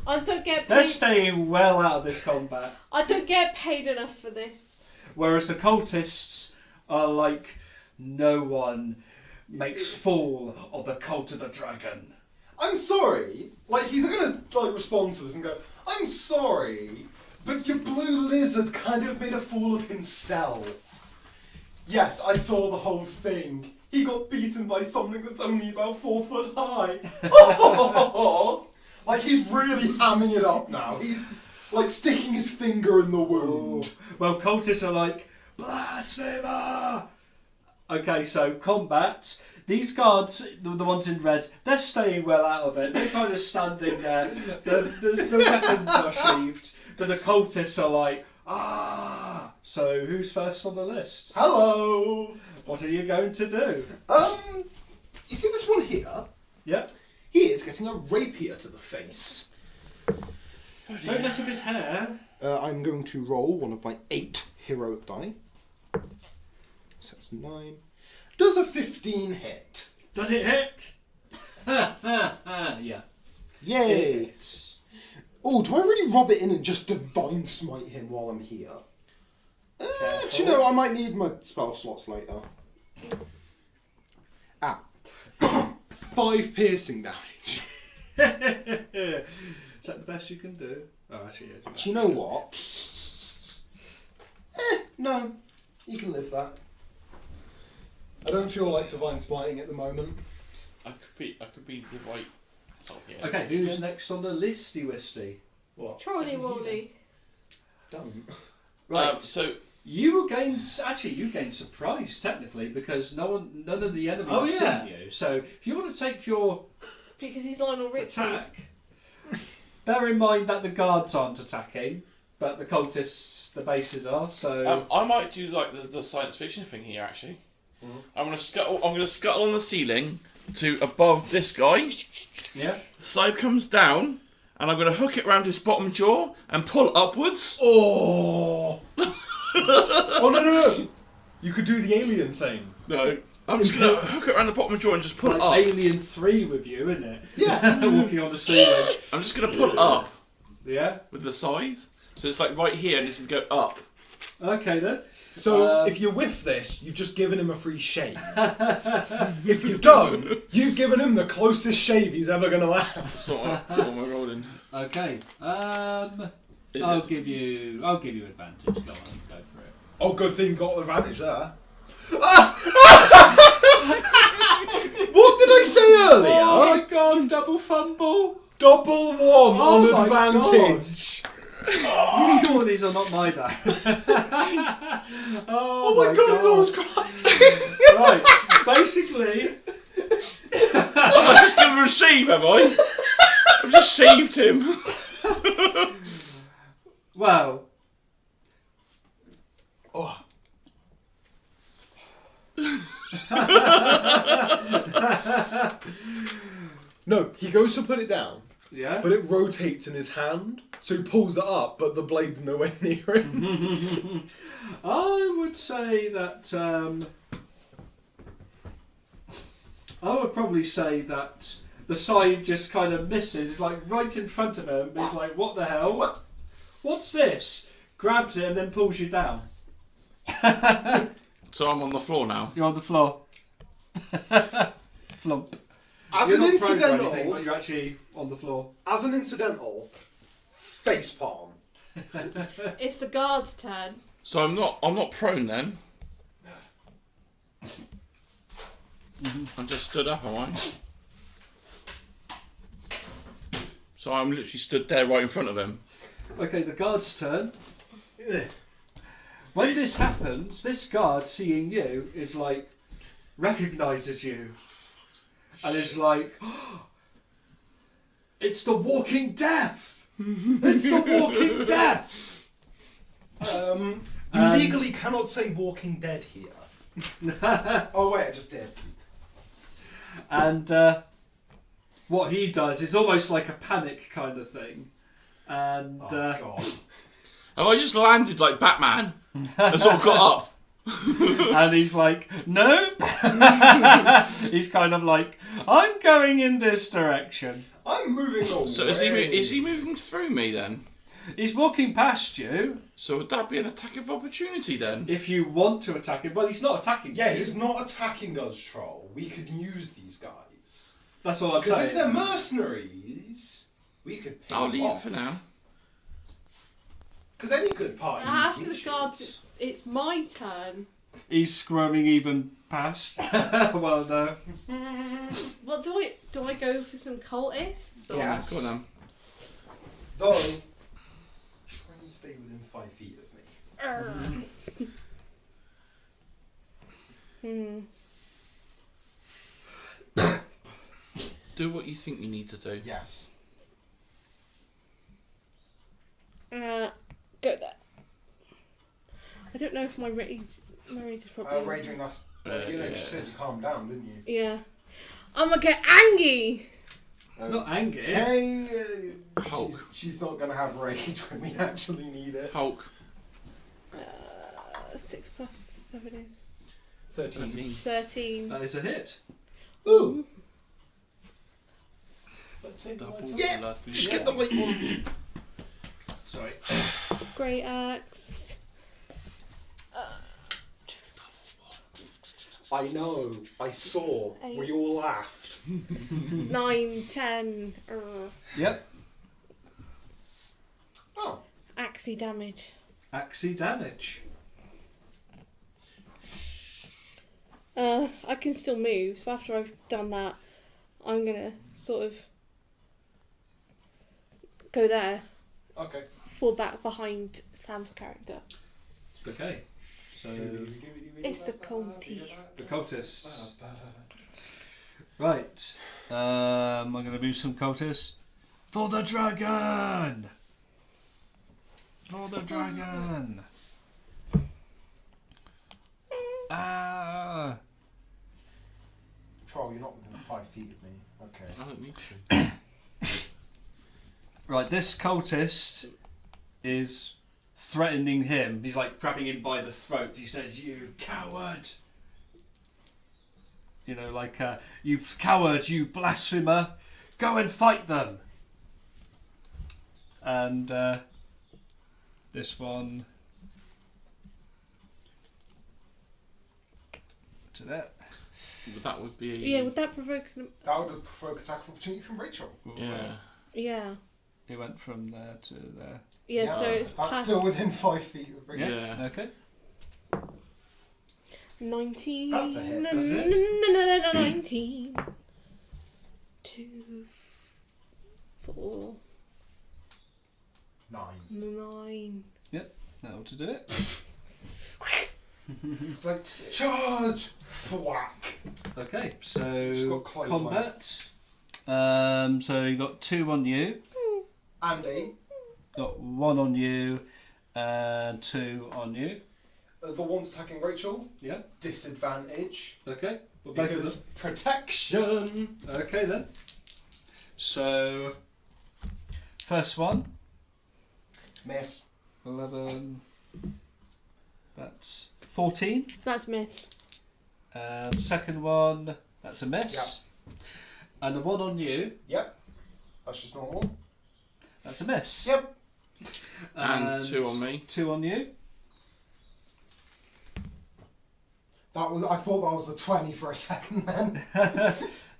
I don't get they're paid. staying well out of this combat. I don't get paid enough for this. Whereas the cultists are like, no one makes fool of the cult of the dragon. I'm sorry. Like, he's gonna respond to this and go, I'm sorry, but your blue lizard kind of made a fool of himself. Yes, I saw the whole thing. He got beaten by something that's only about 4 foot high. Like, he's really hamming it up now. He's, like, sticking his finger in the wound. Well, cultists are like, blasphemer! Okay, so combat. These guards, the ones in red, they're staying well out of it. They're kind of standing there. The weapons are sheathed. But the cultists are like, ah! So who's first on the list? Hello! What are you going to do? You see this one here? Yep. He is getting a rapier to the face. Don't mess up his hair. I'm going to roll one of my 8 heroic die. So that's 9. Does a 15 hit? Does it hit? Yeah. Yay! It Oh, do I really rub it in and just divine smite him while I'm here? Careful. Do you know, I might need my spell slots later. 5 piercing damage. Is that the best you can do? Oh, actually, it is. Do you know what? No. You can live that. I don't feel like divine smiting at the moment. I could be the right. Okay, who's next on the listy wisty? What? Trolley Wally. Don't. Right. So You gained surprise technically because none of the enemies have seen you. So if you want to take your Because he's Lionel Richie. attack, bear in mind that the guards aren't attacking, but the cultists, the bases are. So I might do like the science fiction thing here. Actually, I'm gonna scuttle on the ceiling to above this guy. yeah. The scythe comes down, and I'm gonna hook it around his bottom jaw and pull upwards. Oh! Oh, no. You could do the alien thing. No, I'm just gonna hook it around the bottom jaw and just pull it up. Alien 3 with you, isn't it? Yeah. Walking on the ceiling. I'm just gonna pull it up Yeah. with the scythe. So it's like right here, and it's gonna go up. Okay then. So if you whiff this, you've just given him a free shave. If you don't, you've given him the closest shave he's ever going to have. So what am I rolling? Okay. Is I'll it? give you advantage. Go for it. Oh, good thing you got the advantage there. What did I say earlier? Oh my god! Double fumble. Double one Oh my on advantage. You sure these are not my dice? Oh my god, it's almost crying. Right. Basically, I've just given him a shave, have I? I've just shaved him. well. Oh. No, he goes to put it down, Yeah. but it rotates in his hand, so he pulls it up, but the blade's nowhere near him. I would say that. I would probably say that the scythe just kind of misses. It's like right in front of him. He's like, "What the hell? What? What's this?" Grabs it and then pulls you down. So I'm on the floor now. You're on the floor. Flump. As You're an not prone or anything, incidental, but you're actually on the floor. face palm. It's the guard's turn. So I'm not prone then. I'm just stood up, am I? So I'm literally stood there right in front of him. Okay, the guard's turn. When this happens, this guard seeing you is like recognises you, and is like, oh, "It's the Walking Death! It's the Walking Death!" We legally cannot say Walking Dead here. Oh wait, I just did. And what he does is almost like a panic kind of thing, and God. Have I just landed like Batman? And sort of got up. and he's like, "No." He's kind of like, "I'm going in this direction." I'm moving away. So is he moving through me then? He's walking past you. So would that be an attack of opportunity then? If you want to attack him, well, he's not attacking Yeah, you. he's not attacking us, Troll. We could use these guys. That's all I'm Because saying. if they're mercenaries, we could pick I'll them leave it off. for now. Because any good party After needs the guards, features. it's my turn. He's squirming even past. Well, no. What do I go for some cultists? Or? Yeah. Go on then. Though, try and stay within 5 feet of me. Do what you think you need to do. Yes. Go there. I don't know if my rage is probably. Raging us. You know, she said you calmed down, didn't you? Yeah. I'm gonna get angry. Not angry. Okay. Hulk. She's not going to have rage when we actually need it. Hulk. 6 plus 7 is 13. 13. That is a hit. Ooh. Double Yeah. bloody Just get the right one. Sorry. Great axe. I know. I saw. We all laughed. 9, 10. Yep. Oh. Axie damage. Axie damage. I can still move, so after I've done that, I'm gonna sort of go there, Okay. fall back behind Sam's character. Okay. So It's the cultist. the cultists. Right. I'm going to move some cultists for the dragon. For the dragon. Ah. Troll, you're not within 5 feet of me. Okay. I don't need to. Right. This cultist is threatening him. He's like grabbing him by the throat. He says, "You coward." You know, like, "You coward, you blasphemer, go and fight them." And this one to that. But that would be. Yeah, would that provoke? That would provoke attack of opportunity from Rachel. Yeah. Yeah. He went from there to there. Yeah, so it's that's past still within 5 feet of Rachel. Yeah. Okay. 19. That's a hit. No, That's a no, hit. no, no, no, 19. 2, 4, 9. 9. That'll to do it. It's like, charge! Thwack! Okay, Just so got close combat. So you got 2 on you, Andy, got 1 on you, and 2 on you. the ones attacking Rachel, Yeah. disadvantage. Okay. Well, both of Because them. protection! Okay then. So first one, Miss. 11. That's 14. That's miss. And second one, that's a miss. And the one on you, Yep. That's just normal. that's a miss. Yep. And 2 on me. 2 on you. I thought that was a 20 for a second then.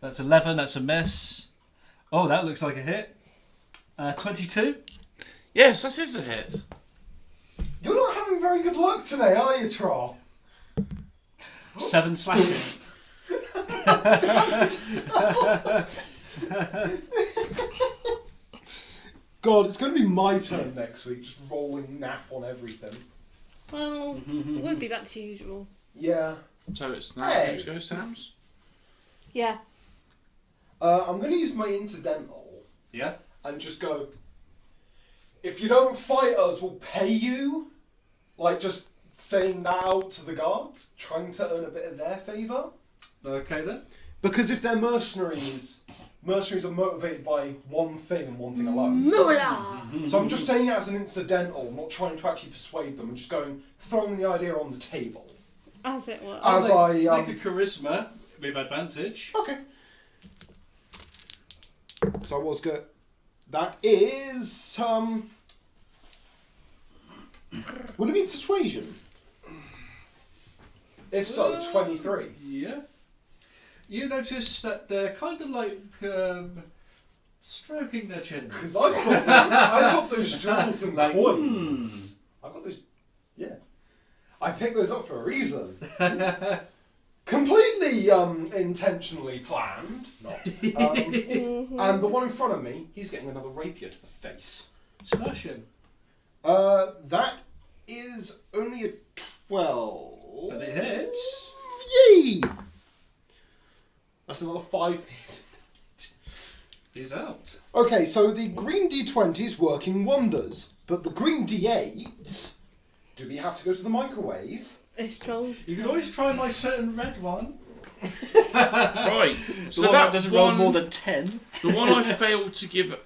That's 11, that's a miss. Oh, that looks like a hit. 22. Yes, that is a hit. You're not having very good luck today, are you, Troll? 7 slashing. God, it's going to be my turn next week, just rolling nap on everything. Well, it would be back to usual. Yeah. So it's now Hey. who's go, Sam's? Yeah. I'm going to use my incidental Yeah. and just go, if you don't fight us, we'll pay you. Like, just saying that out to the guards, trying to earn a bit of their favour. Okay then. Because if they're mercenaries, mercenaries are motivated by one thing and one thing alone. Moolah! So I'm just saying it as an incidental, I'm not trying to actually persuade them. I'm just throwing the idea on the table. As it were. As Make I a charisma with advantage. Okay. So I was good. That is would it be persuasion? If so, 23. Yeah. You notice that they're kind of like stroking their chin. Because I've got those jewels and Like, coins. I've got those. Yeah. I picked those up for a reason. Completely intentionally planned. Not. And the one in front of me, he's getting another rapier to the face. Smash him. That is only a 12. But it hits. Yay! That's another 5 pieces. He's out. Okay, so the green D20 is working wonders, but the green D8s. Do we have to go to the microwave? It's trolls. You can always try my certain red one. Right. So The one that doesn't one, roll more than 10. the one I failed to give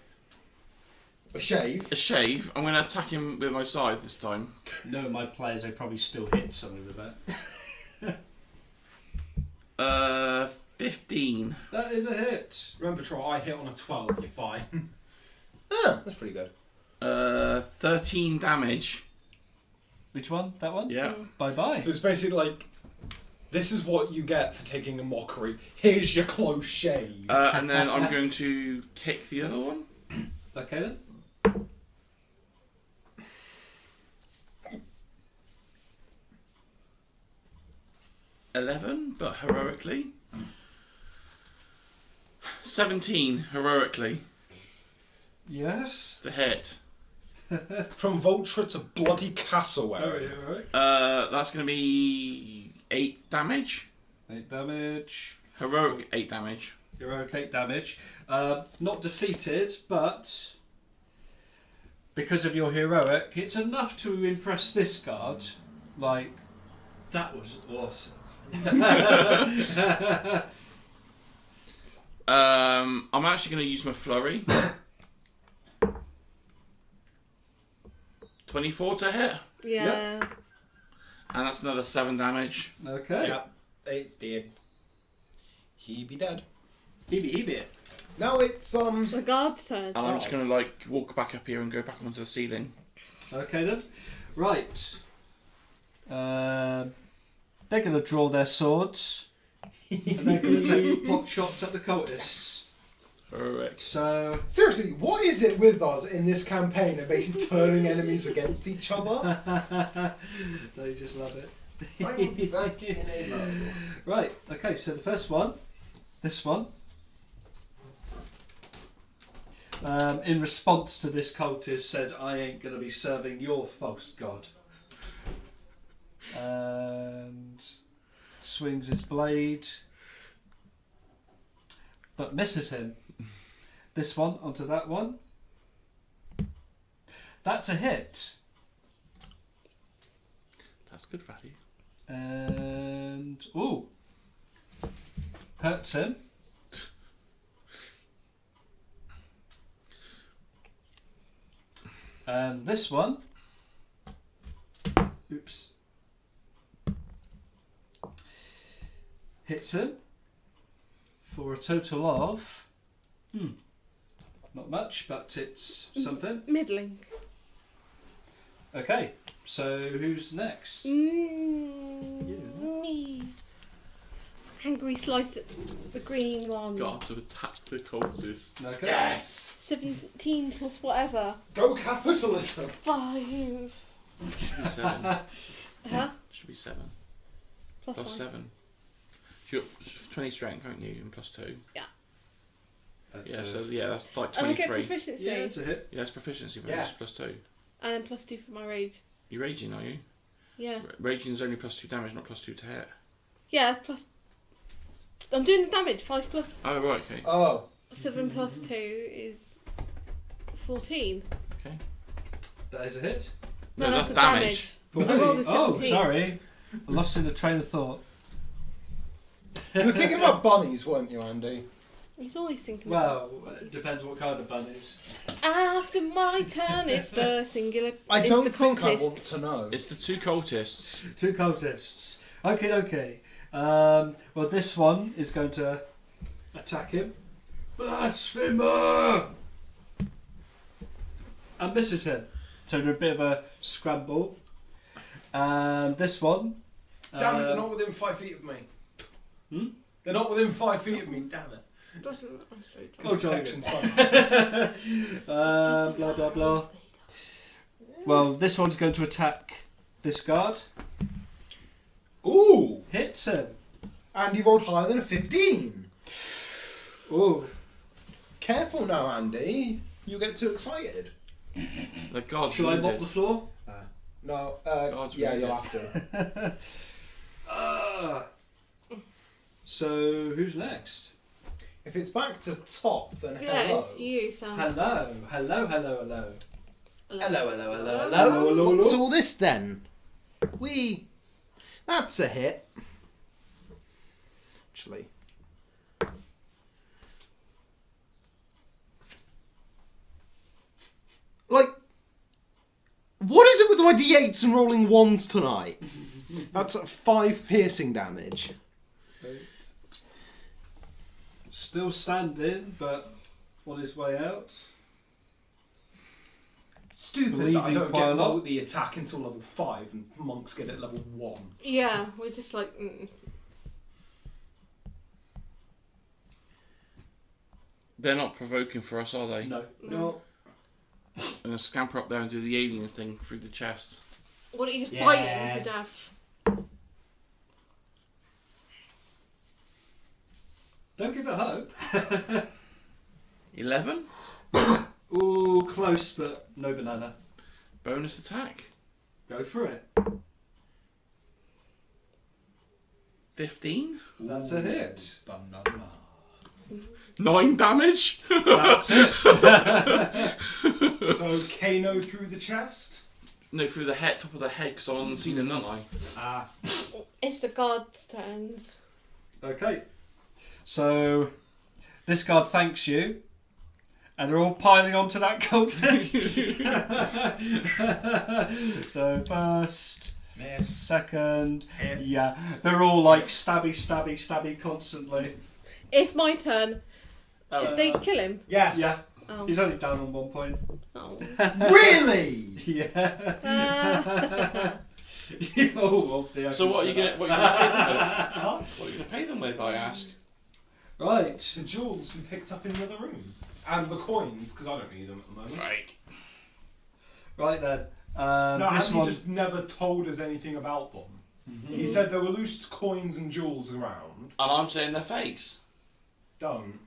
A shave. a shave, I'm going to attack him with my scythe this time. No, my players, they probably still hit something with that. 15. That is a hit. Remember, Troll, I hit on a 12, you're fine. Ah, that's pretty good. 13 damage. Which one? That one? Yeah. Bye-bye. So it's basically like, this is what you get for taking a mockery. Here's your close shave. And then I'm going to kick the other one. Okay then. 11, but heroically. 17, heroically. Yes. To hit. From Vulture to bloody Cassowary. Very heroic. That's going to be 8 damage. 8 damage. Heroic 8 damage. Heroic 8 damage. Not defeated, but because of your heroic, it's enough to impress this guard. Like, that was awesome. I'm actually going to use my flurry. 24 to hit. Yeah. And that's another 7 damage. Okay. Yep, it's dead. He be dead. Hebe. Now it's The guard's turn. And I'm just going to like walk back up here and go back onto the ceiling. Okay then. Right. They're going to draw their swords. And they're going to take pot shots at the cultists. Correct. So... Seriously, what is it with us in this campaign of basically turning enemies against each other? They just love it. I will be back in a moment. Right, okay, so the first one, this one. In response to this cultist says, I ain't going to be serving your false god. And swings his blade, but misses him. This one onto that one. That's a hit. That's good value. And ooh, hurts him. And this one, oops, hits him for a total of not much, but it's something. Middling. Okay, so who's next? Me. Angry slice at the green one. Got to attack the cultists. Okay. Yes! 17 plus whatever. Go capitalism! 5. Should be 7. Huh? Should be 7. Plus Plus 1. 7. You've got 20 strength, haven't you? And plus 2. That's Yeah, a- so yeah, that's like And I get 23. proficiency. yeah, it's a hit. Yeah, that's proficiency bonus Yeah. plus 2. And then plus 2 for my rage. You're raging, are you? Yeah. Raging's only plus 2 damage, not plus 2 to hit. Yeah, plus. I'm doing the damage. 5 plus Oh, right, okay. Oh. 7 plus 2 is 14. Okay. That is a hit. No, that's the damage. I rolled a Oh, 17. sorry. I lost in the train of thought. You were thinking about bunnies, weren't you, Andy? He's always thinking. Well, it depends what kind of bunnies. After my turn, it's the singular. I it's don't the think I cultists. want to know. It's the 2 cultists. 2 cultists. Okay. Well, this one is going to attack him. Blasphemer! And misses him. So they're a bit of a scramble. And this one. Damn it, they're not within 5 feet of me. Hmm? They're not within 5 feet of me, damn it. Doesn't. Because protection's fun. Blah blah blah. Well, this one's going to attack this guard. Ooh! Hits him. Andy rolled higher than a 15. Ooh. Careful now, Andy. You get too excited. The guard's Shall I mop wounded. Uh, the floor? No, God's yeah, wounded. you'll have to. So who's next? If it's back to top, then Yeah, hello. it's you, Sam. Hello. Hello, hello. Hello. What's all this then? That's a hit. Actually. Like, what is it with my d8s and rolling 1s tonight? That's 5 piercing damage. Still standing, but on his way out. Stupid that I Bleeding don't quite a get lot. the attack until level 5 and monks get it level 1. Yeah, we're just like. They're not provoking for us, are they? No. No. I'm going to scamper up there and do the alien thing through the chest. Why don't you just bite him to death? Don't give it hope. 11. Ooh, close, but no banana. Bonus attack. Go for it. 15. That's a hit. Banana. 9 damage. That's it. So Kano through the chest. No, through the head, top of the head, because I wasn't seen none I. Ah. It's the guard's turns. Okay. So, this guard thanks you. And they're all piling onto that cultist. So, first, Miss. second. Hit. Yeah. They're all like stabby constantly. It's my turn. Oh. Did they kill him? Yes. Yeah. Oh. He's only down on 1 point. Oh. Really? Yeah. Uh, Oh, dear. So what are you gonna pay them with? Huh? What are you gonna pay them with? I ask. Right. The jewels we picked up in the other room. And the coins, because I don't need them at the moment. Right. Right then. No, This Andy one. just never told us anything about them. He said there were loose coins and jewels around. And I'm saying they're fakes. Don't.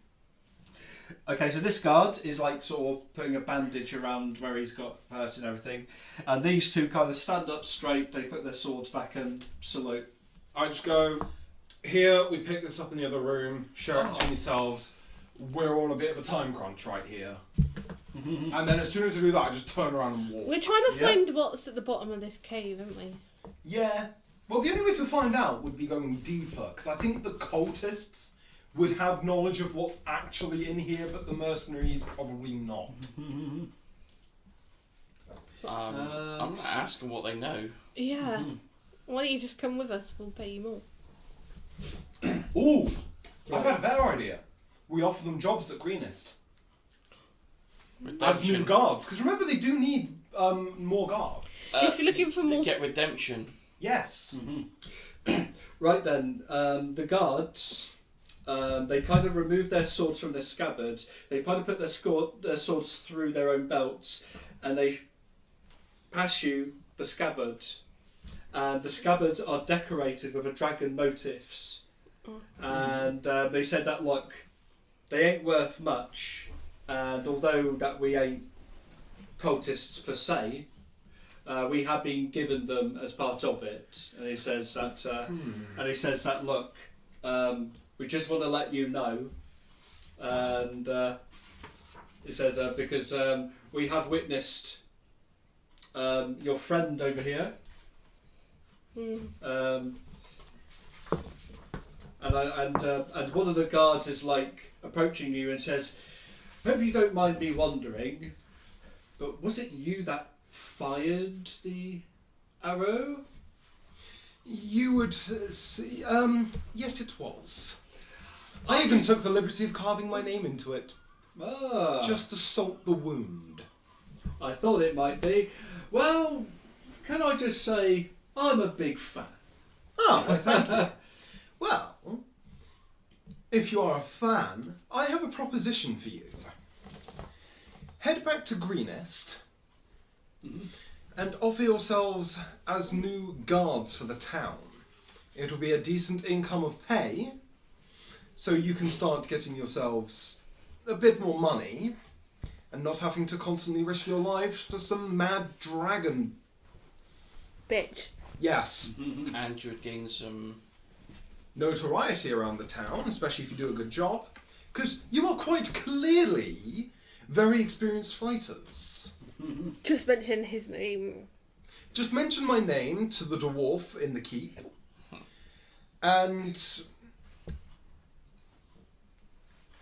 Okay, so this guard is like sort of putting a bandage around where he's got hurt and everything, and these two kind of stand up straight. They put their swords back and salute. I just go, here, we picked this up in the other room, share it between yourselves. We're on a bit of a time crunch right here. And then as soon as I do that, I just turn around and walk. we're trying to Yeah. find what's at the bottom of this cave, aren't we? Yeah. Well, the only way to find out would be going deeper, because I think the cultists would have knowledge of what's actually in here, but the mercenaries probably not. I'm gonna ask them what they know. Yeah. Why don't you just come with us? We'll pay you more. Ooh! I've got a better idea. We offer them jobs at Greenest. As new Redemption. guards, because remember they do need more guards. If you're looking for they more- get redemption. Yes. Right then, the guards. They kind of remove their swords from their scabbards. They kind of put their swords through their own belts, and they pass you the scabbard. And the scabbards are decorated with a dragon motifs. And they said that look, they ain't worth much. And although that we ain't cultists per se, we have been given them as part of it. And he says that. And he says that look. We just want to let you know, and it says because we have witnessed your friend over here, and one of the guards is like approaching you and says, "Hope you don't mind me wondering, but was it you that fired the arrow?" You would see. Yes, it was. I even took the liberty of carving my name into it, Ah. just to salt the wound. I thought it might be. Well, can I just say I'm a big fan. Oh, well, thank you. Well, if you are a fan, I have a proposition for you. Head back to Greenest and offer yourselves as new guards for the town. It will be a decent income of pay, so you can start getting yourselves a bit more money and not having to constantly risk your lives for some mad dragon. Bitch. Yes. And you would gain some. Notoriety around the town, especially if you do a good job, because you are quite clearly very experienced fighters. Just mention his name. Just mention my name to the dwarf in the keep, and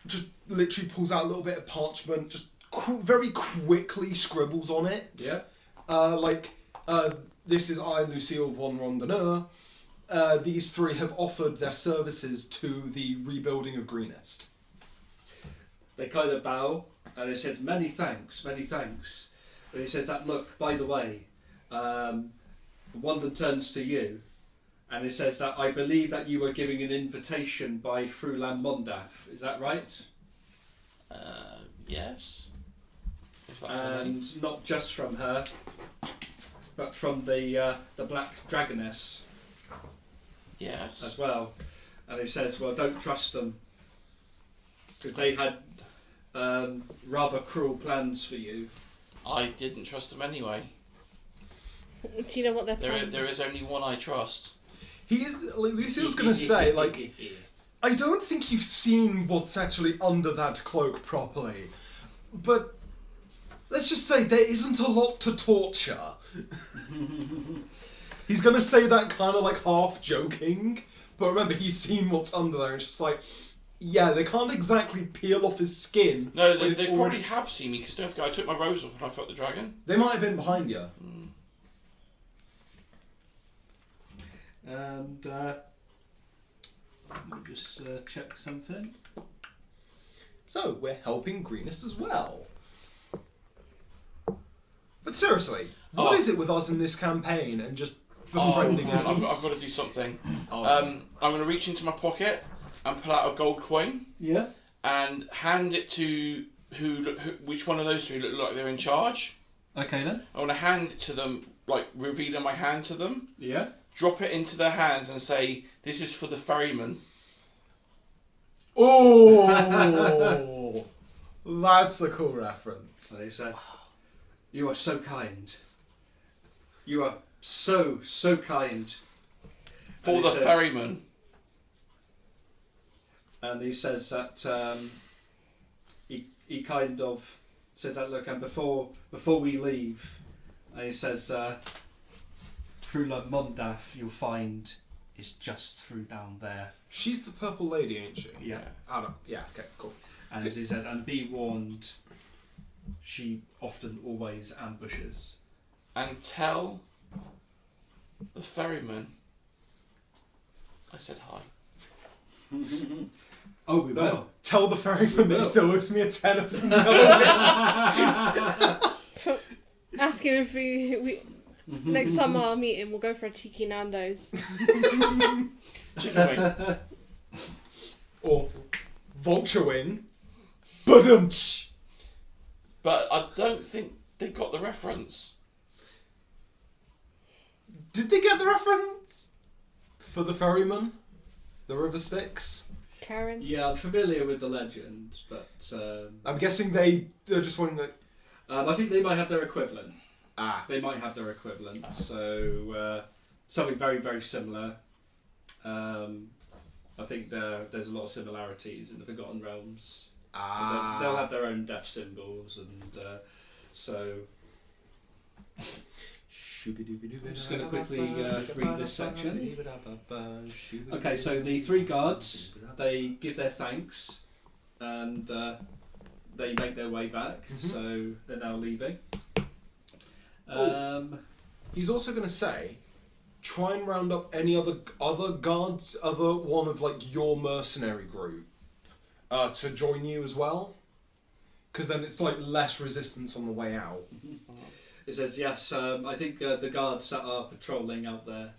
just literally pulls out a little bit of parchment, just very quickly scribbles on it. This is I, Lucille von Rondeneur. These three have offered their services to the rebuilding of Greenest. They kind of bow and they said, many thanks. And he says that, look, by the way, one of them turns to you and he says that I believe that you were giving an invitation by Frulan Mondaf. Is that right? Yes. If that's her name. And not just from her, but from the Black Dragoness Yes. as well. And he says, well, don't trust them. Because they had rather cruel plans for you. I didn't trust them anyway. Do you know what they're planning? There is only one I trust. Lucille's going to say, like, I don't think you've seen what's actually under that cloak properly, but let's just say there isn't a lot to torture. He's going to say that kind of like half joking, but remember, he's seen what's under there, and it's just like, yeah, they can't exactly peel off his skin. No, they probably have seen me, because don't forget, I took my rose off when I fought the dragon. They might have been behind you. And let me just check something. So, we're helping Greenest as well. But seriously, what is it with us in this campaign and just befriending enemies? I've got to do something. I'm going to reach into my pocket and pull out a gold coin. Yeah. And hand it to which one of those three look like they're in charge. Okay then. I want to hand it to them, like revealing my hand to them. Yeah. Drop it into their hands and say, "This is for the ferryman." Oh, that's a cool reference. And he said, "You are so kind. You are so kind." For the ferryman. And he says that he kind of says that, look, and before we leave, and he says, through La Mondaf you'll find is just through down there. She's the purple lady, ain't she? Yeah. Yeah, okay, cool. And he says, and be warned, she often always ambushes. And tell the ferryman I said hi. Oh, we No, will. tell the ferryman that he still owes me a tenner from the Ask him if we next time I'll meet him, we'll go for a cheeky Nando's. Chicken wing. Or vulture wing. Badumch! But I don't think they got the reference. Did they get the reference? For the ferryman? The River Styx? Karen? Yeah, I'm familiar with the legend, but I'm guessing they're just wondering like... I think they might have their equivalent. Ah. They might have their equivalent. So something very, very similar. I think there's a lot of similarities in the Forgotten Realms. Ah. They'll have their own death symbols, and so... I'm just going to quickly read this section. Okay, so the three guards, they give their thanks, and they make their way back, so they're now leaving. He's also going to say, try and round up any other guards, other one of like your mercenary group, to join you as well, because then it's like less resistance on the way out. It says, yes, I think the guards that are patrolling out there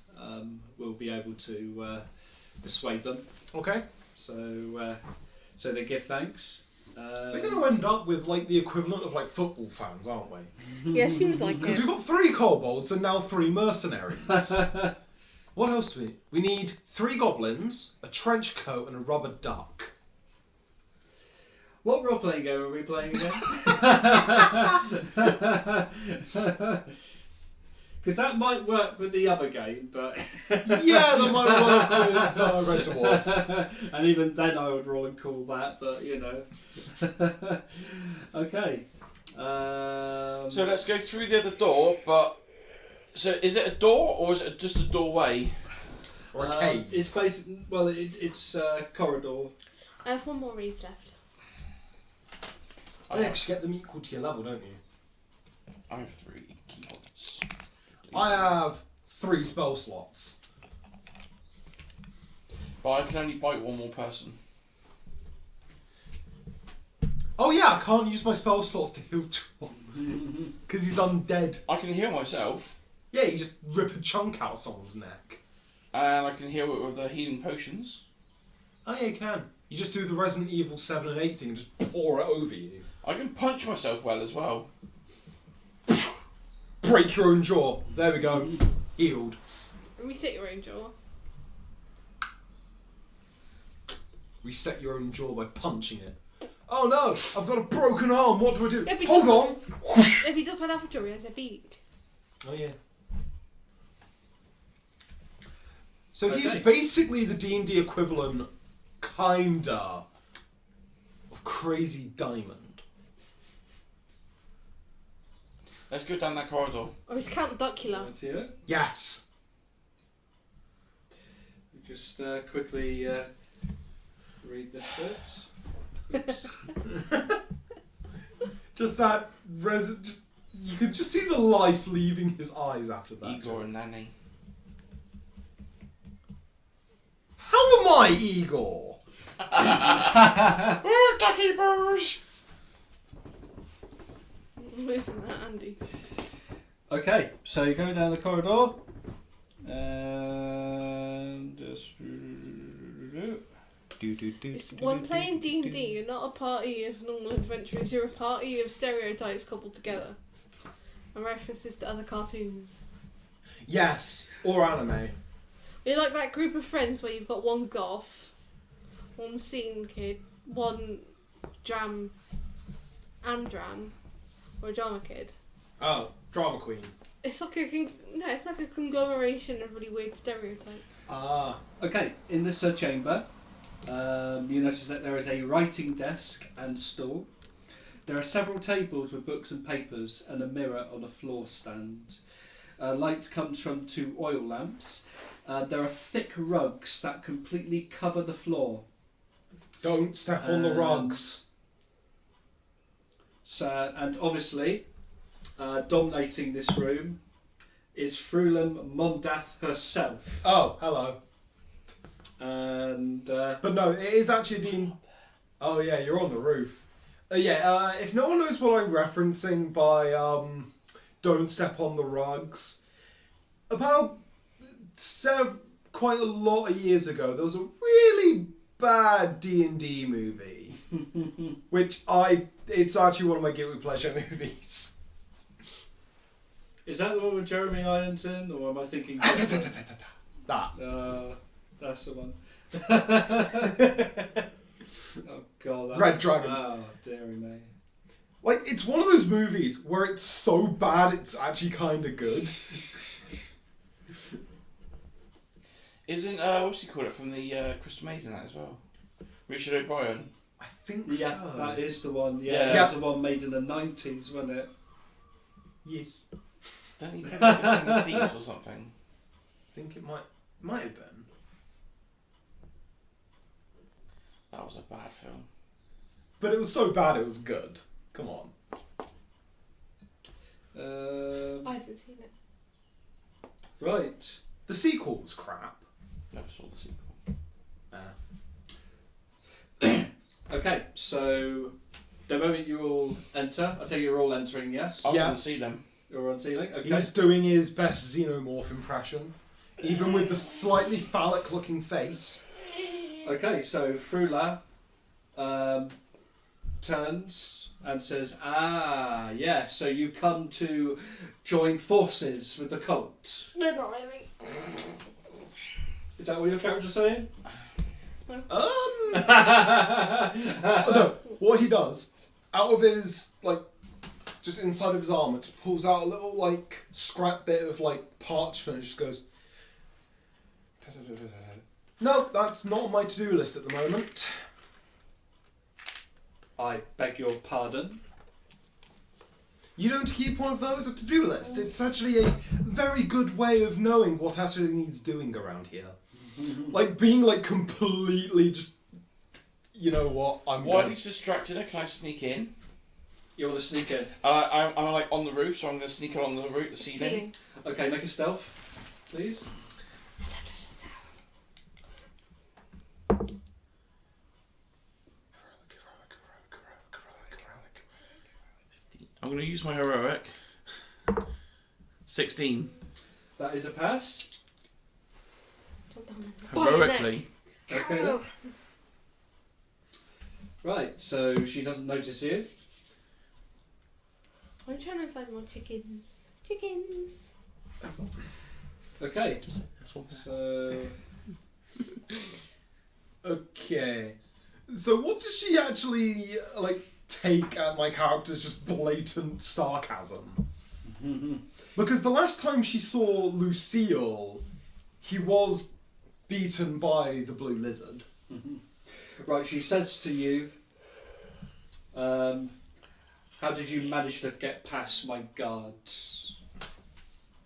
will be able to persuade them. Okay. So they give thanks. We're going to end up with like the equivalent of like football fans, aren't we? Yeah, seems like Because it. we've got 3 kobolds and now 3 mercenaries. What else do we need? We need 3 goblins, a trench coat, and a rubber duck. What role-playing game are we playing again? Because that might work with the other game, but... Yeah, that might work with Red Dwarf. And even then I would roll and call that, but you know. Okay. So let's go through the other door, but... So is it a door, or is it just a doorway? Or a cave. It's basically... Well, it's a corridor. I have 1 more read left. I actually get them equal to your level, don't you? I have 3 keyboards. I have 3 spell slots. But I can only bite one more person. Oh yeah, I can't use my spell slots to heal John. Because he's undead. I can heal myself. Yeah, you just rip a chunk out of someone's neck. And I can heal it with the healing potions. Oh yeah, you can. You just do the Resident Evil 7 and 8 thing and just pour it over you. I can punch myself well as well. Break your own jaw. There we go. Healed. Reset your own jaw. Reset your own jaw by punching it. Oh no, I've got a broken arm. What do I do? Yeah, but Hold on. If he doesn't have a jaw, he has a beak. Oh yeah. So Okay. he's basically the D&D equivalent, kinda, of Crazy Diamond. Let's go down that corridor. Or he's Count Duckula. Right here. Yes. Just quickly read this bit. Oops. Just that just you could just see the life leaving his eyes after that. Igor and Nanny. How am I Igor? Oh, ducky boos! Isn't that Andy? Okay, so you go down the corridor and just. When playing D&D, you're not a party of normal adventurers, you're a party of stereotypes cobbled together. And references to other cartoons. Yes, or anime. You're like that group of friends where you've got one goth, one scene kid, one amdram, or a drama kid. Oh, drama queen. It's like it's like a conglomeration of really weird stereotypes. Ah. Okay, in this chamber, you notice that there is a writing desk and stool. There are several tables with books and papers and a mirror on a floor stand. Light comes from 2 oil lamps. There are thick rugs that completely cover the floor. Don't step on the rugs. So, and obviously, dominating this room is Frulam Mondath herself. Oh, hello. And But no, it is actually Dean. Oh yeah, you're on the roof. If no one knows what I'm referencing by "Don't Step on the Rugs," about quite a lot of years ago, there was a really bad D&D movie, which it's actually one of my guilty pleasure movies. is that the one with Jeremy Irons in, or am I thinking? That. That's the one. Oh god. That Red Dragon. Oh dearie me. Like, it's one of those movies where it's so bad it's actually kind of good. Isn't, what's he called it from the Crystal Maze in that as well? Richard O'Brien. I think Yeah, so. that is the one. Yeah, Yeah. that was the one made in the 90s, wasn't it? Yes. Don't he play like the King of Thieves or something? I think it might have been. That was a bad film. But it was so bad it was good. Come on. I haven't seen it. Right. The sequel was crap. Never saw the sequel. Okay, so the moment you all enter, I take it you're all entering, yes? I Yeah. want to see them. You're on ceiling? Okay. He's doing his best xenomorph impression, even with the slightly phallic-looking face. Okay, so Frula turns and says, "Ah, yes, so you come to join forces with the cult." No, not really. Is that what your character's saying? No, what he does, out of his, like, just inside of his armour, just pulls out a little, like, scrap bit of, like, parchment and just goes... No, that's not on my to-do list at the moment. I beg your pardon. You don't keep one of those a to-do list. It's actually a very good way of knowing what actually needs doing around here. Like, being, like, completely just... You know what, While he's distracted, can I sneak in? You want to sneak in? I'm like on the roof, so I'm going to sneak along the roof, the ceiling. Okay, make a stealth, please. I'm going to use my heroic. 16. That is a pass. Heroically. Okay then. Right, so she doesn't notice you. I'm trying to find more chickens. Chickens. Okay, That's one. so Okay. So what does she actually take at my character's just blatant sarcasm? Because the last time she saw Lucille, he was beaten by the blue lizard. Right, she says to you, how did you manage to get past my guards?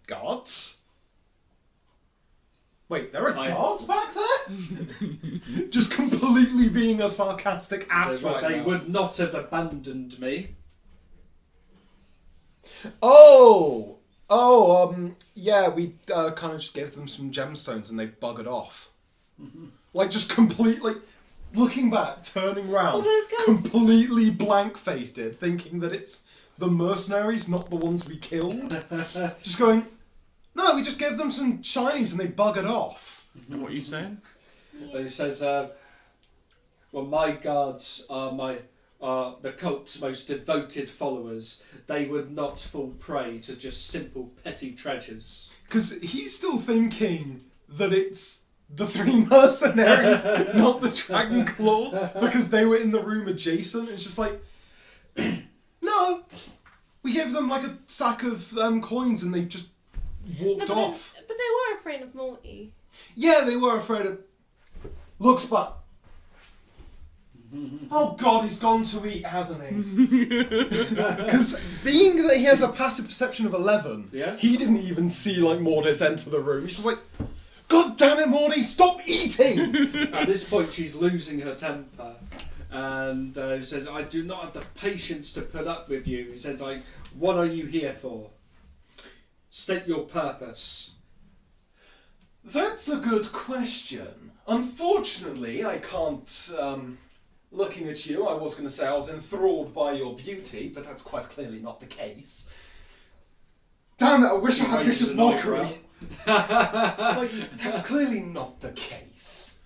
Guards? Wait, there are guards back there? Just completely being a sarcastic ass So, right they now. would not have abandoned me. Yeah, we kind of just gave them some gemstones and they buggered off. Like, just completely, looking back, turning round, those guys- completely blank-faced it, thinking that it's the mercenaries, not the ones we killed. Just going, no, we just gave them some shinies and they buggered off. And what are you saying? He says, well, my guards are the cult's most devoted followers. They would not fall prey to just simple petty treasures. Because he's still thinking that it's the three mercenaries, not the Dragon Claw, because they were in the room adjacent. It's just like, no, we gave them like a sack of coins and they just walked off. But they were afraid of Morty. Yeah, they were afraid of... Looks back. Oh god, he's gone to eat, hasn't he? Because being that he has a passive perception of 11, Yeah. he didn't even see like Mortis enter the room. He's just like, God damn it, Morty, stop eating! At this point, she's losing her temper. And he says, I do not have the patience to put up with you. He says, what are you here for? State your purpose. That's a good question. Unfortunately, I can't... Looking at you, I was going to say I was enthralled by your beauty, but that's quite clearly not the case. Damn it, I wish I had Raises vicious an mockery. eyebrow. Like, that's clearly not the case.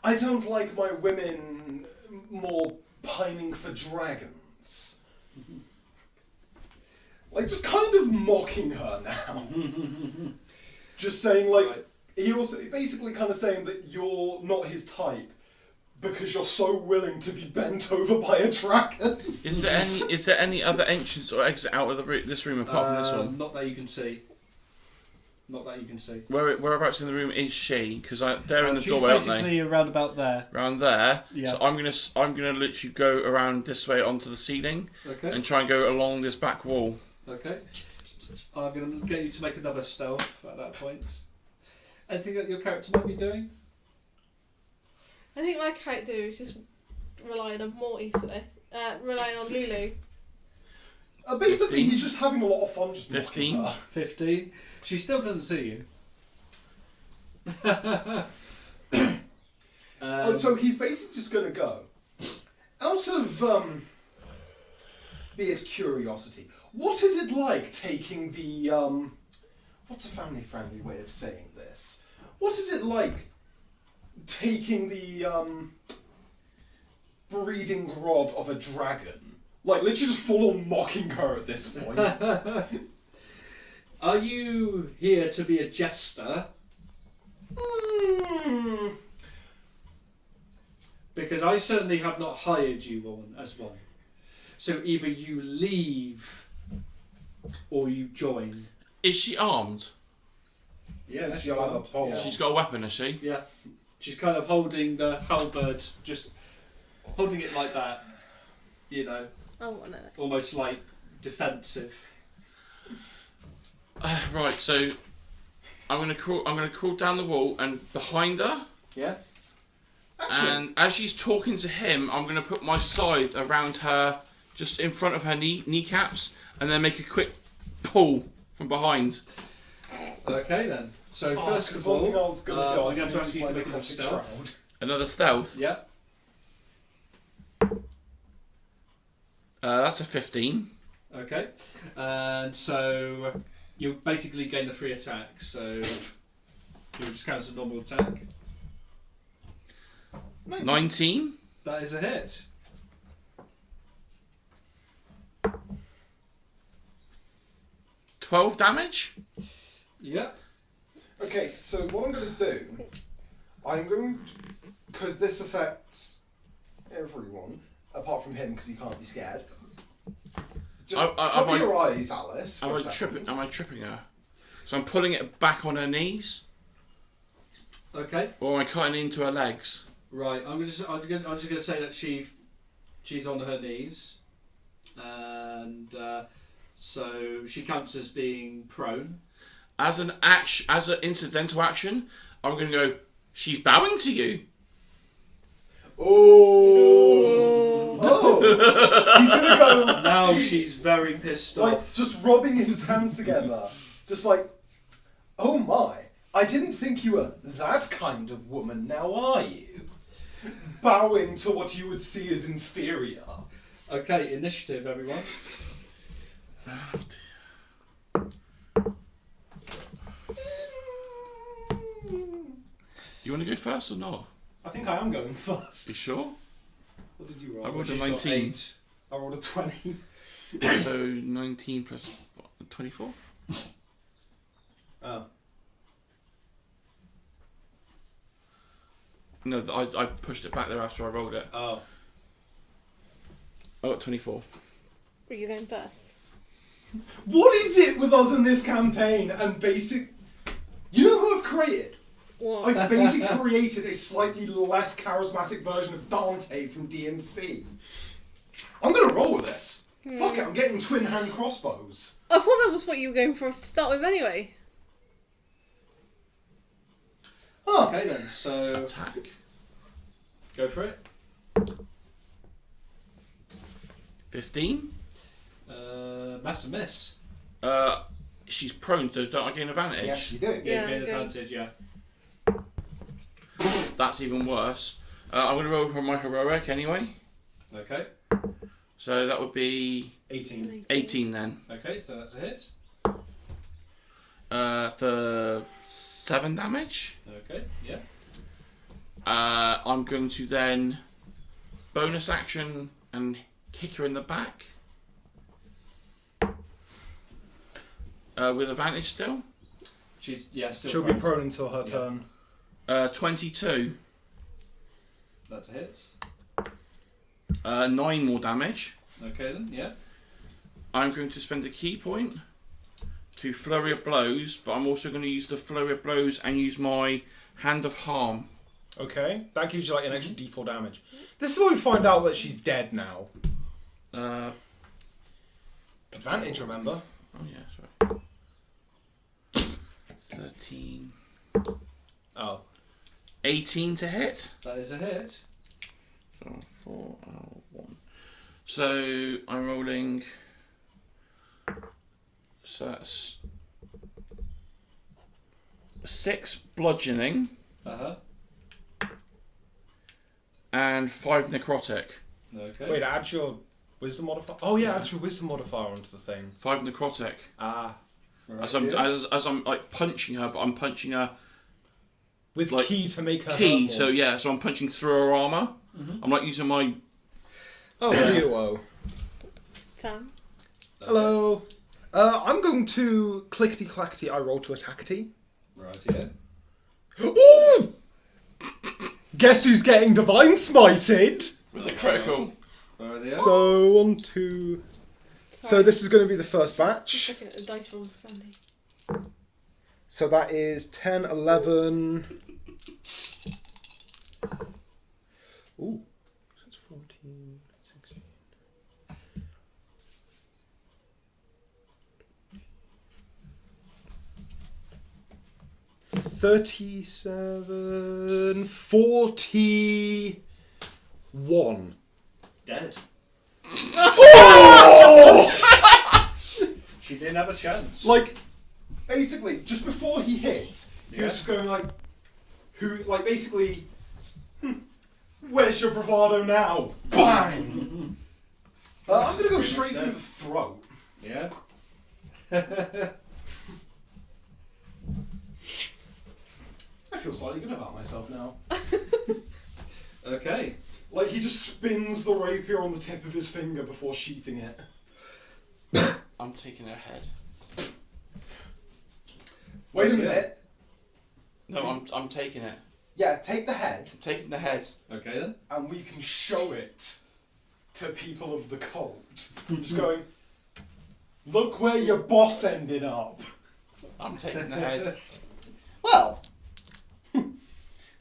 I don't like my women more pining for dragons. Like, just kind of mocking her now. Just saying, like, Right. he also basically kind of saying that you're not his type because you're so willing to be bent over by a dragon. Is there any other entrance or exit out of this room apart from this one? Not that you can see. Not that you can see. Whereabouts in the room is she? Because they're in the She's doorway, aren't they? basically around about there. Around there. Yeah. So I'm gonna literally go around this way onto the ceiling Okay. and try and go along this back wall. Okay. I'm going to get you to make another stealth at that point. Anything that your character might be doing? I think my character is just relying on Morty for this. Relying on Lulu. Basically, 15. he's just having a lot of fun just 15. mocking her. 15. She still doesn't see you. So he's basically just going to go. Out of, be it curiosity, what is it like taking the, what's a family-friendly way of saying this? What is it like taking the, breeding rod of a dragon? Like, literally just full-on mocking her at this point. Are you here to be a jester? Hmm. Because I certainly have not hired you on as one. So either you leave or you join. Is she armed? Yeah, She'll have a pole. Yeah. She's got a weapon, has she? Yeah. She's kind of holding the halberd, just holding it like that. You know, Oh, no. almost like defensive. Right. So I'm gonna crawl down the wall and behind her. Yeah. Actually, And as she's talking to him, I'm going to put my scythe around her, just in front of her kneecaps, and then make a quick pull from behind. Okay then. So first 'cause of one all, thing I was gonna do, I was I'm going to gonna ask you use to my make a necrotic stealth. shroud. Another stealth. Yeah. That's a 15. Okay. And so you basically gain the 3 attacks. So you just count as a normal attack. 19. That is a hit. $12 damage. Yeah. Okay, so what I'm going to do, I'm going to because this affects everyone apart from him because he can't be scared. Just cover your eyes, Alice. Am I tripping her? So I'm pulling it back on her knees, Okay. or am I cutting into her legs? Right. I'm just gonna say that she's on her knees, and so she counts as being prone. As an incidental action, I'm going to go. She's bowing to you. Oh! He's gonna go. Now she's very pissed Like off. just rubbing his hands together, just like, oh my! I didn't think you were that kind of woman. Now are you? Bowing to what you would see as inferior. Okay, initiative, everyone. You want to go first or not? I think I am going first. You sure? What did you roll? I rolled a She's got 19. 8. I rolled a 20. So 19 plus 24? Oh. No, I pushed it back there after I rolled it. Oh. I got 24. Were you going first? What is it with us in this campaign and basic... You know who I've created? What? I've basically created a slightly less charismatic version of Dante from DMC. I'm gonna roll with this. Fuck it, I'm getting twin hand crossbows. I thought that was what you were going for to start with anyway. Huh. Okay then, so Attack. go for it. 15? Massive miss. She's prone, so don't I gain advantage? Yes, you do. Yeah, gain okay. advantage, yeah. That's even worse. I'm going to roll for my heroic anyway. Okay. So that would be 18. 18 then. Okay, so that's a hit. For 7 damage. Okay, yeah. I'm going to then bonus action and kick her in the back. With advantage still. She's still She'll prone. be prone until her turn. 22. That's a hit. 9 more damage. Okay then, yeah. I'm going to spend a key point to flurry of blows, but I'm also going to use the flurry of blows and use my hand of harm. Okay, that gives you like an extra d4 damage. This is where we find out that she's dead now. Advantage, remember? Oh yeah, sorry. 13. Oh. 18 to hit. That is a hit. So 4, 1. So I'm rolling. So that's 6 bludgeoning Uh-huh. and 5 necrotic. Okay. Wait, add your wisdom modifier? Oh yeah, add your wisdom modifier onto the thing. 5 necrotic. Ah. Right, As I'm yeah. as I'm like punching her, but I'm punching her With like, key to make her key. hurt So more. yeah, so I'm punching through her armor. I'm like using my. Oh, hello. Sam? Hello. I'm going to clickety-clackety, I roll to attackety. Right, yeah. Ooh! Guess who's getting divine smited? With a critical. Right, yeah. So, 1, 2... So this is going to be the first batch. Looking at the dice rolls, Sandy. So that is 10, 11... Ooh. That's 14, 16... 37... 41. Dead. Oh! She didn't have a chance. Like, basically, just before he hits, he Yeah. was just going like, who, like, basically, where's your bravado now? Bang! I'm gonna go straight through the throat. Yeah. I feel slightly good about myself now. Okay. Like, he just spins the rapier on the tip of his finger before sheathing it. I'm taking her head. Wait a Yeah. minute. No, I'm taking it. Yeah, take the head, I'm taking the head. Okay then. and we can show it to people of the cult. Just going, look where your boss ended up. I'm taking the head. Well,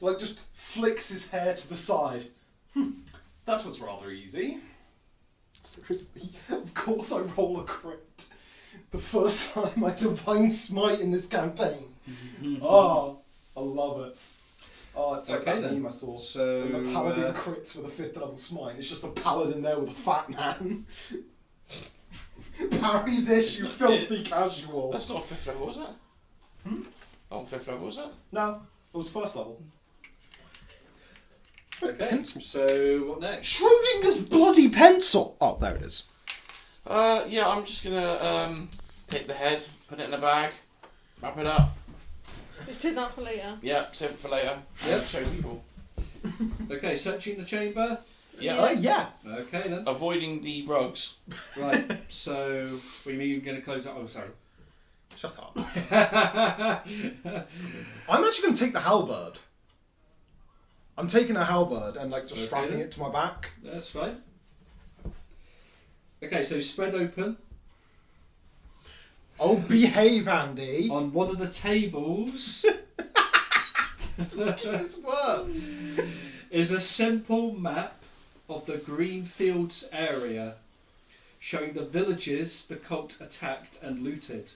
like just flicks his hair to the side. That was rather easy. Seriously, of course I roll a crit. The first time I divine smite in this campaign. Oh, I love it. Oh, it's like Okay that then. meme I saw. So And the paladin crits with a 5th level smite. It's just a paladin there with a fat man. Parry this, you filthy casual. That's not 5th level, was it? Oh, 5th level, was it? No, it was 1st level. Okay. So what next? Schrodinger's bloody pencil! Oh, there it is. Yeah, I'm just gonna take the head, put it in a bag, wrap it up. Just did that for later. Yeah, save it for later. Yep. Show people. Okay, searching the chamber. Yeah. Yeah. Okay then. Avoiding the rugs. Right. So we mean you're going to close that? Oh, sorry. Shut up. I'm actually going to take the halberd. I'm taking a halberd and like just Okay. strapping it to my back. That's fine. Okay, so spread open. Oh, behave, Andy. On one of the tables It's worse. is a simple map of the green fields area, showing the villages the cult attacked and looted.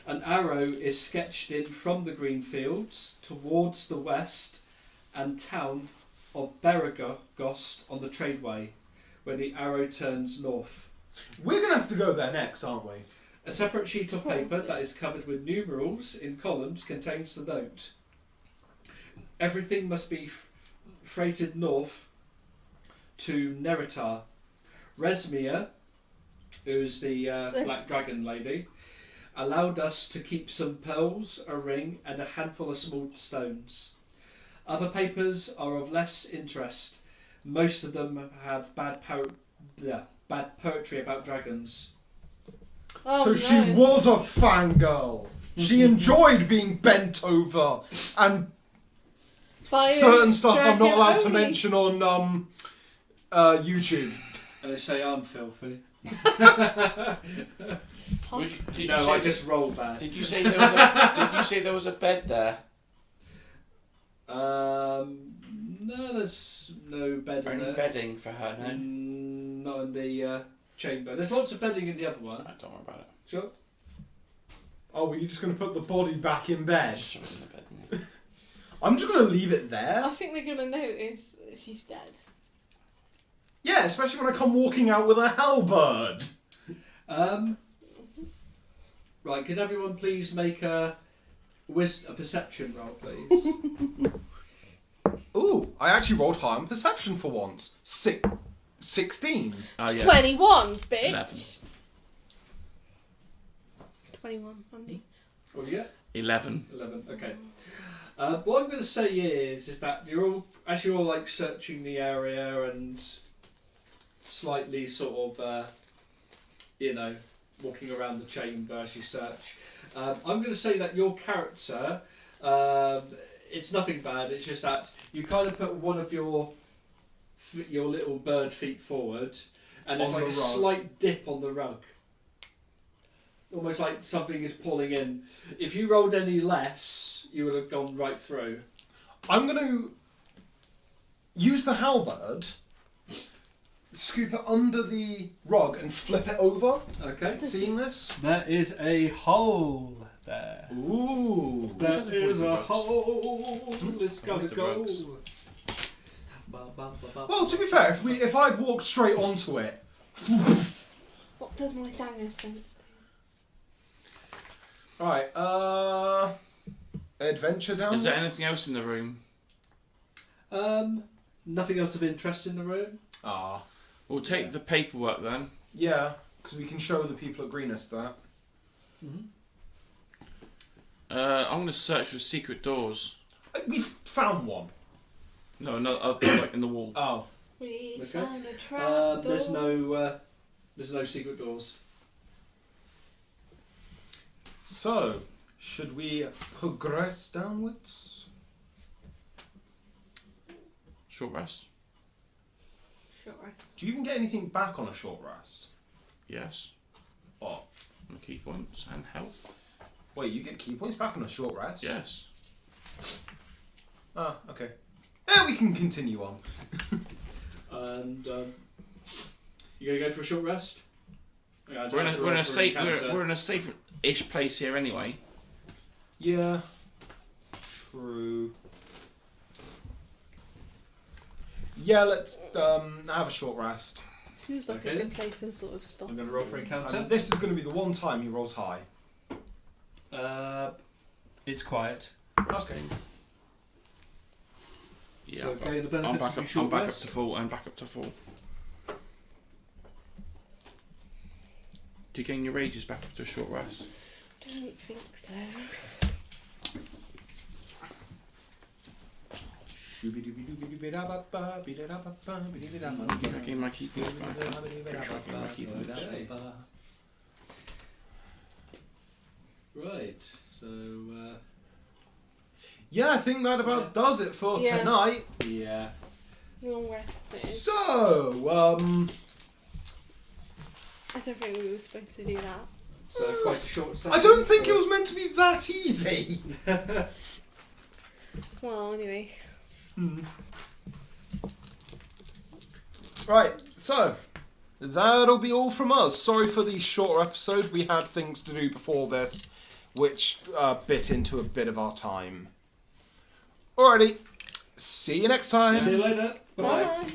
An arrow is sketched in from the green fields towards the west and town of Beregost on the tradeway, where the arrow turns north. We're going to have to go there next, aren't we? A separate sheet of paper that is covered with numerals in columns contains the note. Everything must be freighted north to Neritar. Resmia, who's the Black Dragon lady, allowed us to keep some pearls, a ring, and a handful of small stones. Other papers are of less interest. Most of them have bad poetry about dragons. Oh, So no. she was a fangirl. She enjoyed being bent over and By a certain stuff I'm not dragon allowed to only. mention on YouTube. And they say I'm filthy. Did you No, say I just roll bad. Did you say there was a? Did you say there was a bed there? No, there's no bed in Any there. bedding for her? No. Not in the chamber. There's lots of bedding in the other one. I don't worry about it. Sure. Oh, were you just going to put the body back in bed? Just throw it in the bed. Yeah. I'm just going to leave it I there. think they're gonna notice that she's dead. Yeah, especially when I come walking out with a halberd. Right, could everyone please make a perception roll, please? Ooh, I actually rolled high on perception for once. 16. Yeah. 21, bitch. 11. 21, Andy. What have you got? 11. 11. Okay. What I'm going to say is that as you're all like searching the area and slightly sort of, walking around the chamber as you search. I'm going to say that your character, it's nothing bad. It's just that you kind of put one of your little bird feet forward, and there's On like the a rug. slight dip on the rug. Almost like something is pulling in. If you rolled any less, you would have gone right through. I'm going to use the halberd, scoop it under the rug and flip it over. Okay. Seeing this? There is a hole there. Ooh. There Should avoid is the a rugs. hole. It's gotta Avoid the go. rugs. Well, to be fair, if I'd walked straight onto it, What does my danger sense do? Alright, adventure down. Is there anything else in the room? Nothing else of interest in the room. Ah. We'll take the paperwork then. Yeah, because we can show the people at Greenest that. Mm-hmm. I'm going to search for secret doors. We've found one. No, like in the wall. Oh. We Okay. found a trap door. There's no secret doors. So, should we progress downwards? Short rest. Short rest. Do you even get anything back on a short rest? Yes. What? And key points and health. Wait, you get key points back on a short rest? Yes. Ah, okay. We can continue on. And you gonna go for a short rest? Yeah, We're in a safe-ish place here anyway. Yeah. True. Yeah, let's have a short rest. Seems like Okay. a good place to sort of stop. I'm gonna roll for encounter. And this is going to be the one time he rolls high. It's quiet. Okay. Yeah. So okay, the I'm benefits back of your up. short I'm back up rest. to full. I'm back up to full. Do you gain your rages back after a short rest? Don't think so. I think I gained my key points back. Pretty sure I gained my key points. Okay. Right. So Yeah, I think that about does it for Yeah. tonight. yeah. Long rest it is. So, I don't think we were supposed to do that. So quite a short session. I don't think it was meant to be that easy. Well, anyway. Right, so that'll be all from us. Sorry for the shorter episode. We had things to do before this, which bit into a bit of our time. Alrighty, see you next time. See you later. Bye. Bye.